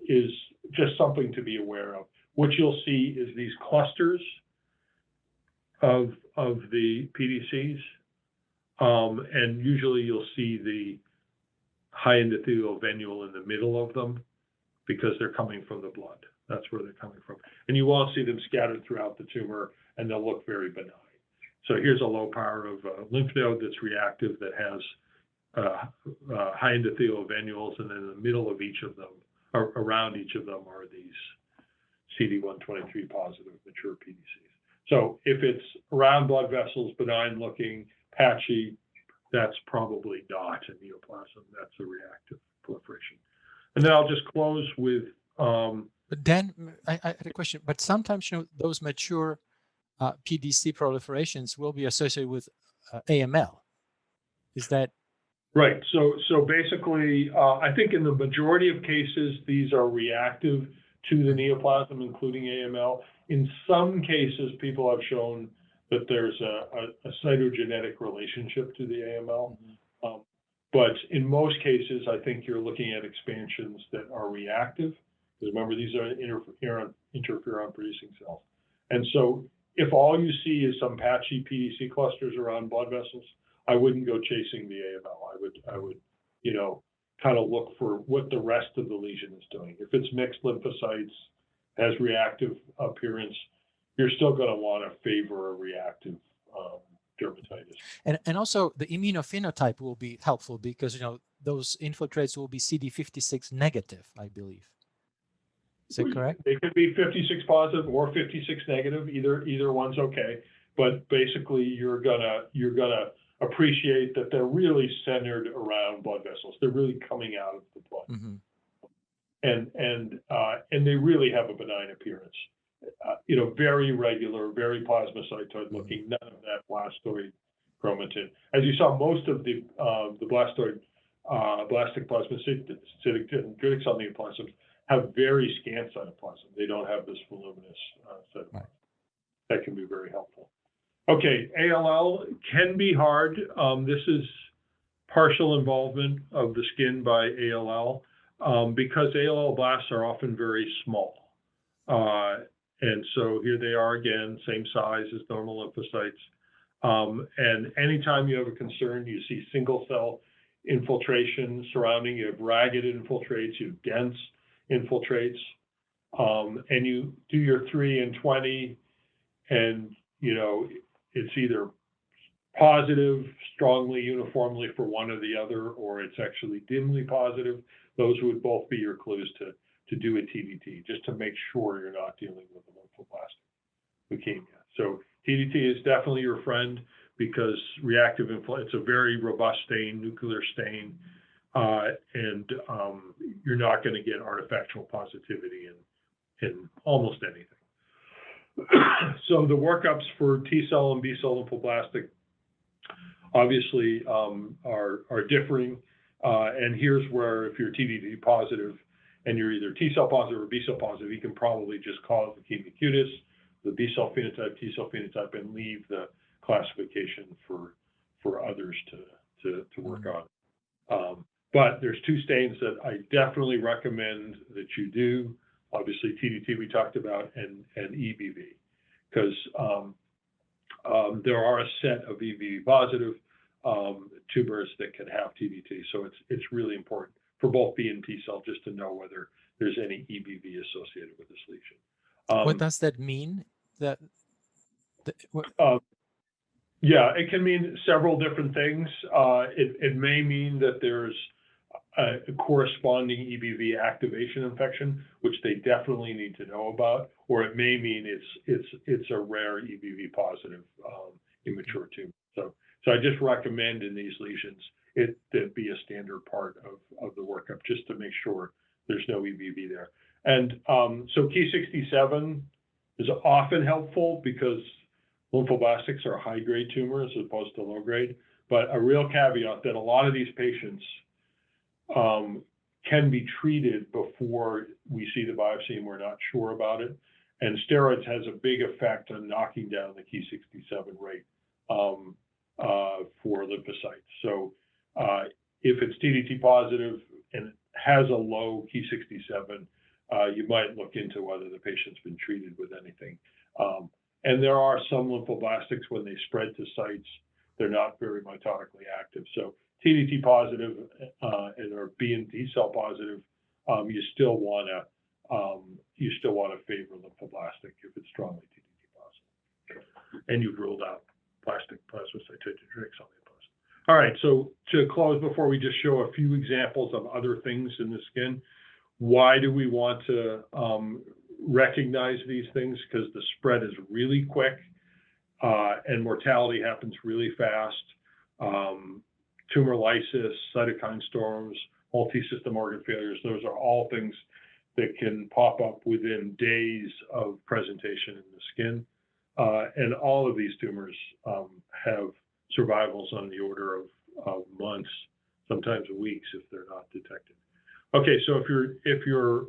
is just something to be aware of. What you'll see is these clusters of the PDCs, and usually you'll see the high endothelial venule in the middle of them because they're coming from the blood. That's where they're coming from. And you won't see them scattered throughout the tumor, and they'll look very benign. So here's a low power of a lymph node that's reactive that has high endothelial venules, and then in the middle of each of them, or around each of them, are these CD123 positive mature PDCs. So if it's around blood vessels, benign looking, patchy, that's probably not a neoplasm. That's a reactive proliferation. And then I'll just close with. But then I had a question. But sometimes those mature PDC proliferations will be associated with AML. Is that right? So basically, I think in the majority of cases, these are reactive to the neoplasm, including AML. In some cases, people have shown that there's a cytogenetic relationship to the AML. Mm-hmm. But in most cases, I think you're looking at expansions that are reactive. Because remember, these are interferon producing cells. And so if all you see is some patchy PDC clusters around blood vessels, I wouldn't go chasing the AML. I would, kind of look for what the rest of the lesion is doing. If it's mixed lymphocytes, has reactive appearance, you're still going to want to favor a reactive dermatitis. And also the immunophenotype will be helpful because those infiltrates will be CD56 negative, I believe. Is that correct? They could be 56 positive or 56 negative. Either one's okay. But basically, you're gonna appreciate that they're really centered around blood vessels. They're really coming out of the blood, mm-hmm. and they really have a benign appearance. Very regular, very plasmacytoid looking. Mm-hmm. None of that blastoid chromatin. As you saw, most of the blastoid, blastic plasmacytic dendritic cell neoplasms have very scant cytoplasm. They don't have this voluminous cytoplasm. Right. That can be very helpful. Okay, ALL can be hard. This is partial involvement of the skin by ALL because ALL blasts are often very small. And so here they are again, same size as normal lymphocytes. And anytime you have a concern, you see single cell infiltration surrounding, you have ragged infiltrates, you have dense infiltrates, and you do your 3 and 20, and, you know, it's either positive strongly uniformly for one or the other, or it's actually dimly positive, those would both be your clues to do a TDT, just to make sure you're not dealing with a lymphoblastic leukemia. So TDT is definitely your friend, because reactive inflammation, it's a very robust stain, nuclear stain, and you're not going to get artifactual positivity in almost anything. So the workups for T cell and B cell lymphoblastic obviously are differing, and here's where, if you're TDT positive and you're either T cell positive or B cell positive, you can probably just call it leukemia cutis, the B cell phenotype, T cell phenotype, and leave the classification for others to work on. But there's two stains that I definitely recommend that you do. Obviously, TDT we talked about, and EBV, because there are a set of EBV positive tumors that can have TDT. So it's really important for both B and T cell just to know whether there's any EBV associated with this lesion. What does that mean? Yeah, it can mean several different things. It may mean that there's a corresponding EBV activation infection, which they definitely need to know about, or it may mean it's a rare EBV positive immature tumor. So I just recommend in these lesions it be a standard part of the workup, just to make sure there's no EBV there. And so Ki-67 is often helpful because lymphoblastics are high-grade tumors as opposed to low-grade. But a real caveat that a lot of these patients can be treated before we see the biopsy and we're not sure about it. And steroids has a big effect on knocking down the Ki-67 rate for lymphocytes. So if it's TDT positive and it has a low Ki-67, you might look into whether the patient's been treated with anything. And there are some lymphoblastics, when they spread to sites, they're not very mitotically active. So TDT positive and or B and T cell positive, you still want to favor lymphoblastic if it's strongly TDT positive. And you've ruled out plastic plasmacytoid dendritic cell neoplasm. All right, so to close, before we just show a few examples of other things in the skin, why do we want to recognize these things? Because the spread is really quick and mortality happens really fast. Tumor lysis, cytokine storms, multi-system organ failures, those are all things that can pop up within days of presentation in the skin. And all of these tumors have survivals on the order of months, sometimes weeks if they're not detected. Okay, so if your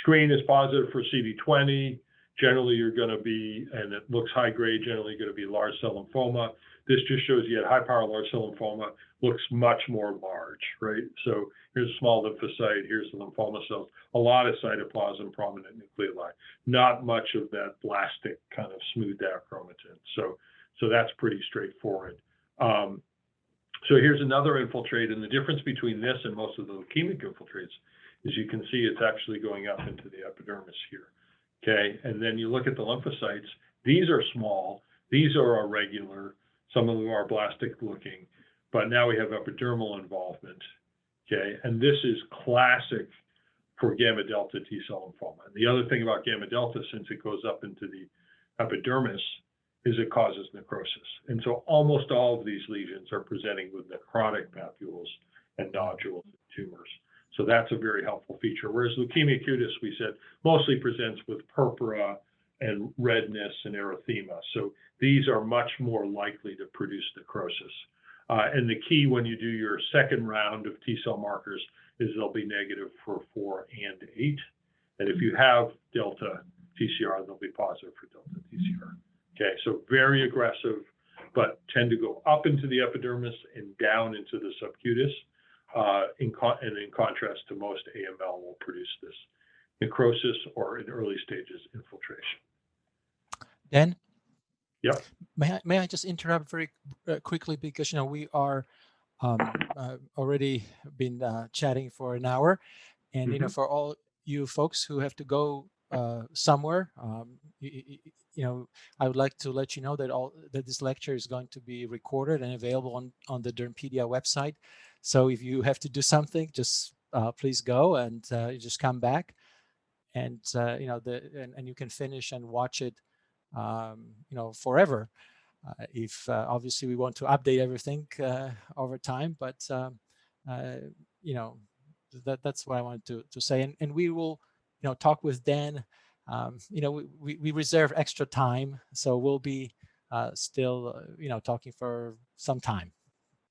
screen is positive for CD20, generally you're going to be, and it looks high grade, generally going to be large cell lymphoma. This just shows you at high power large cell lymphoma looks much more large, right? So here's a small lymphocyte, here's the lymphoma cells, a lot of cytoplasm, prominent nucleoli, not much of that blastic kind of smoothed out chromatin. So that's pretty straightforward. So here's another infiltrate, and the difference between this and most of the leukemic infiltrates is you can see it's actually going up into the epidermis here, okay? And then you look at the lymphocytes, these are small, these are irregular, some of them are blastic looking, but now we have epidermal involvement, okay? And this is classic for gamma delta T cell lymphoma. And the other thing about gamma delta, since it goes up into the epidermis, is it causes necrosis. And so almost all of these lesions are presenting with necrotic papules and nodules and tumors. So that's a very helpful feature. Whereas leukemia cutis, we said, mostly presents with purpura and redness and erythema. So these are much more likely to produce necrosis. And the key when you do your second round of T cell markers is they'll be negative for 4 and 8. And if you have delta TCR, they'll be positive for delta TCR. Okay, so very aggressive, but tend to go up into the epidermis and down into the subcutis. In contrast to most AML will produce this necrosis or in early stages infiltration. Dan? Yep. May I just interrupt very quickly, because we are already been chatting for an hour, and for all you folks who have to go somewhere, I would like to let you know that this lecture is going to be recorded and available on the Dermpedia website. So if you have to do something, just please go and you just come back, and and you can finish and watch it, forever. If obviously we want to update everything over time, but that's what I wanted to say, and we will talk with Dan. We reserve extra time, so we'll be still talking for some time,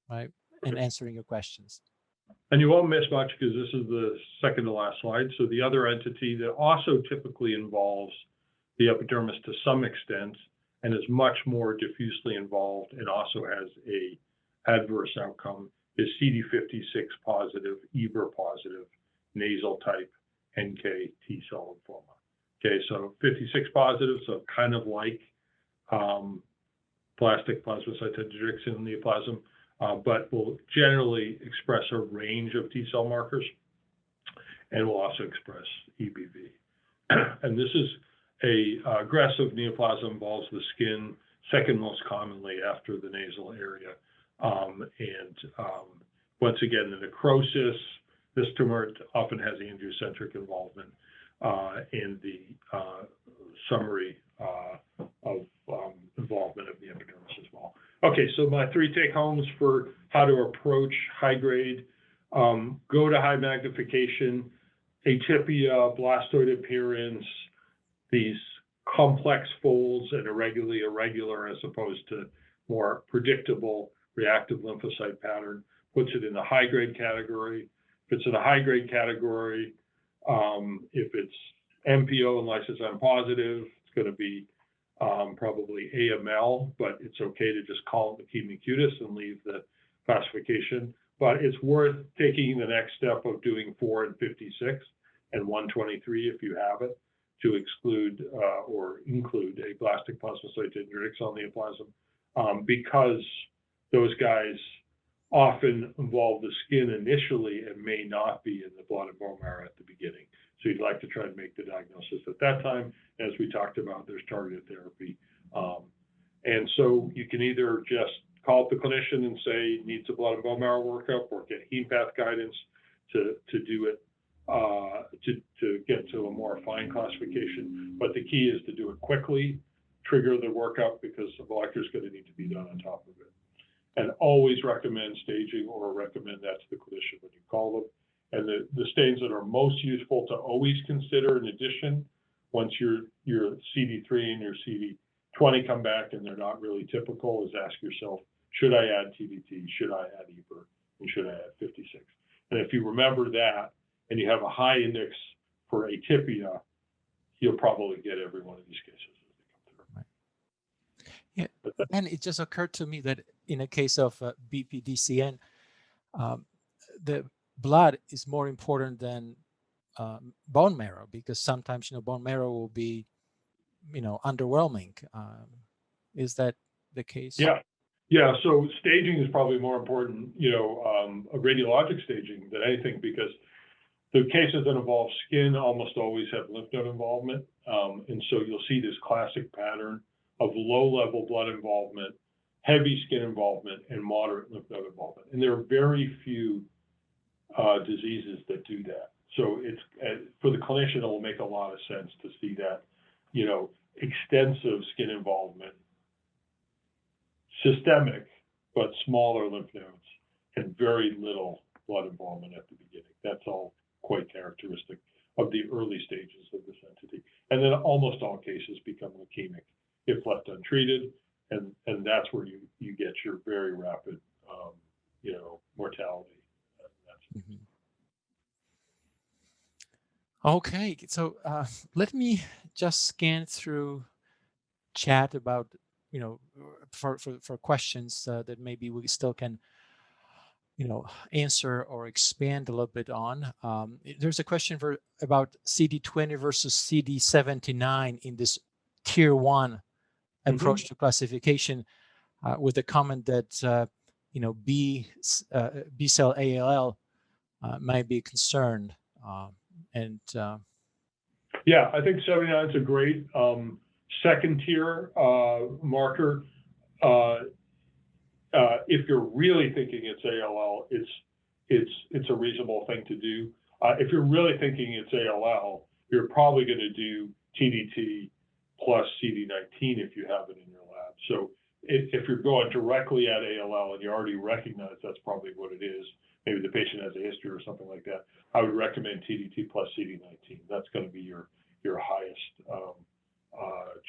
right, and answering your questions. And you won't miss much because this is the second to last slide. So the other entity that also typically involves the epidermis to some extent and is much more diffusely involved and also has a adverse outcome is CD56 positive, EBER positive, nasal type NK T cell lymphoma. Okay, so 56 positive, so kind of like Blastic, Plasmacytoid, Dendritic, and Neoplasm, but will generally express a range of T cell markers and will also express EBV. And this is a aggressive neoplasm, involves the skin second most commonly after the nasal area. Once again, the necrosis, this tumor often has angiocentric involvement in the summary of involvement of the epidermis as well. Okay, so my three take-homes for how to approach high-grade: go to high magnification, atypia, blastoid appearance, these complex folds and irregular as opposed to more predictable reactive lymphocyte pattern, puts it in the high-grade category. If it's in a high-grade category, if it's MPO and lysozyme positive, it's going to be probably AML, but it's okay to just call it leukemia cutis and leave the classification. But it's worth taking the next step of doing 4 and 56 and 123 if you have it, to exclude or include a blastic plasmacytoid dendritic cell neoplasm, because those guys often involve the skin initially and may not be in the blood and bone marrow at the beginning. So you'd like to try to make the diagnosis at that time. As we talked about, there's targeted therapy. And so you can either just call up the clinician and say needs a blood and bone marrow workup, or get heme path guidance to do it, to get to a more fine classification. But the key is to do it quickly, trigger the workup, because the molecular is going to need to be done on top of it. And always recommend staging, or recommend that to the clinician when you call them. And the stains that are most useful to always consider in addition, once your CD3 and your CD20 come back and they're not really typical, is ask yourself, should I add TVT, should I add EBER, and should I add 56? And if you remember that, and you have a high index for atypia, you'll probably get every one of these cases as they come through. Yeah, and it just occurred to me that in a case of BPDCN, the blood is more important than bone marrow, because sometimes bone marrow will be underwhelming. Is that the case? Yeah. So staging is probably more important, a radiologic staging than anything, because the cases that involve skin almost always have lymph node involvement, and so you'll see this classic pattern of low-level blood involvement, heavy skin involvement, and moderate lymph node involvement. And there are very few diseases that do that. So it's for the clinician, it will make a lot of sense to see that, extensive skin involvement, systemic but smaller lymph nodes, and very little blood involvement at the beginning. That's all quite characteristic of the early stages of this entity. And then almost all cases become leukemic if left untreated, and that's where you get your very rapid, mortality. Mm-hmm. Okay, so let me just scan through chat about, for questions that maybe we still can, answer or expand a little bit on. There's a question about CD20 versus CD79 in this tier 1 approach to classification, with the comment that, B cell ALL might be concerned. Yeah, I think 79 is a great second tier marker, if you're really thinking it's ALL, it's a reasonable thing to do. If you're really thinking it's ALL, you're probably going to do TDT plus CD19 if you have it in your lab. So if you're going directly at ALL and you already recognize that's probably what it is, maybe the patient has a history or something like that, I would recommend TDT plus CD19. That's going to be your highest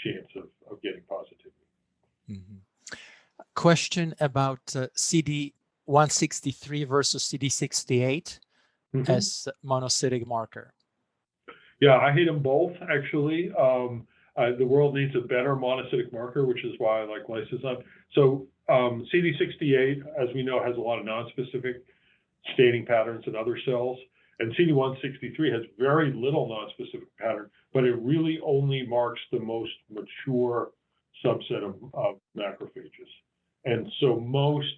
chance of getting positivity. Mm-hmm. Question about CD163 versus CD68 as monocytic marker. Yeah, I hate them both, actually. The world needs a better monocytic marker, which is why I like lysozyme. So CD68, as we know, has a lot of nonspecific staining patterns in other cells. And CD163 has very little nonspecific pattern, but it really only marks the most mature subset of macrophages. And so most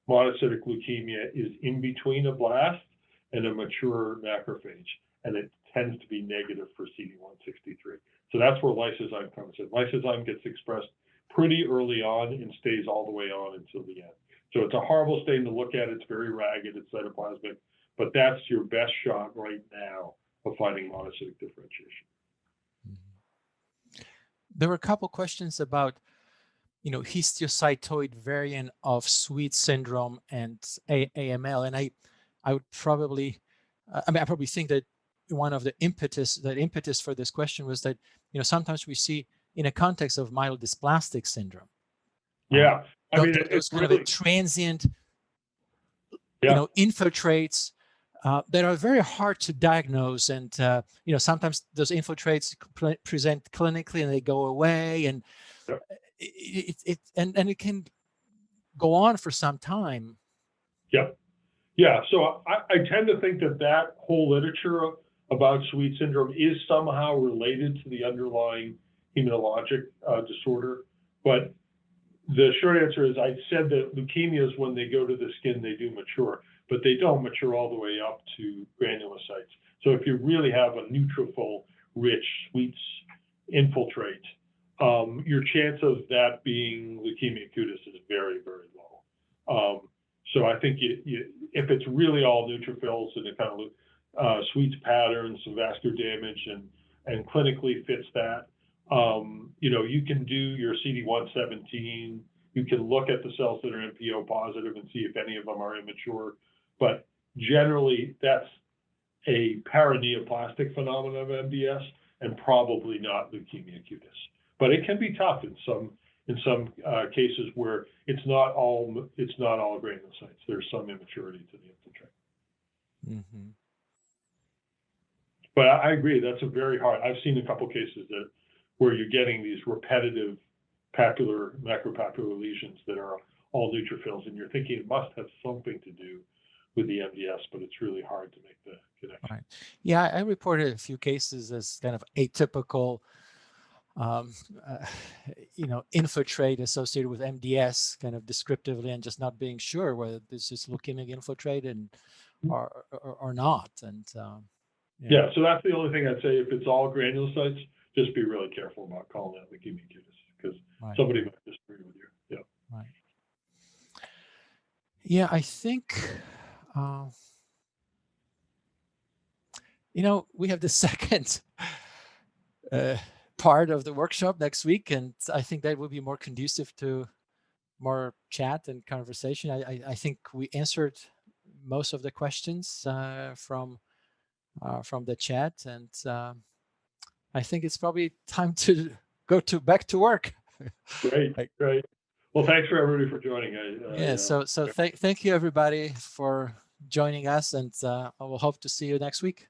monocytic leukemia is in between a blast and a mature macrophage, and it tends to be negative for CD163. So that's where lysozyme comes in. Lysozyme gets expressed pretty early on and stays all the way on until the end. So it's a horrible stain to look at. It's very ragged. It's cytoplasmic, but that's your best shot right now of finding monocytic differentiation. There were a couple questions about, histiocytoid variant of Sweet syndrome and AML, and I would probably, I probably think that one of the impetus for this question was that, sometimes we see in a context of myelodysplastic syndrome. Yeah, I mean, those kind really of a transient, infiltrates that are very hard to diagnose, and sometimes those infiltrates present clinically and they go away, and it can go on for some time. Yeah. So I tend to think that whole literature about Sweet syndrome is somehow related to the underlying hematologic disorder. But the short answer is, I said that leukemias, when they go to the skin, they do mature, but they don't mature all the way up to granulocytes. So if you really have a neutrophil-rich Sweets infiltrate, your chance of that being leukemia cutis is very, very low. So I think if it's really all neutrophils and it kind of Sweets patterns, some vascular damage, and clinically fits that, you can do your CD117. You can look at the cells that are MPO positive and see if any of them are immature. But generally, that's a paraneoplastic phenomenon of MDS and probably not leukemia cutis. But it can be tough in some cases where it's not all granulocytes. There's some immaturity to the infiltrate. Mm-hmm. But I agree, that's a very hard. I've seen a couple cases where you're getting these repetitive macropapular lesions that are all neutrophils, and you're thinking it must have something to do with the MDS, but it's really hard to make the connection. Right. Yeah, I reported a few cases as kind of atypical infiltrate associated with MDS, kind of descriptively, and just not being sure whether this is leukemic infiltrate or not. And yeah, so that's the only thing I'd say. If it's all granulocytes, just be really careful about calling that leukemia cutis, because somebody might disagree with you. Yeah. Right. Yeah, I think we have the second part of the workshop next week, and I think that will be more conducive to more chat and conversation. I think we answered most of the questions from the chat, and I think it's probably time to go back to work. Great. Well, thanks for everybody for joining. So thank you everybody for joining us, and I will hope to see you next week.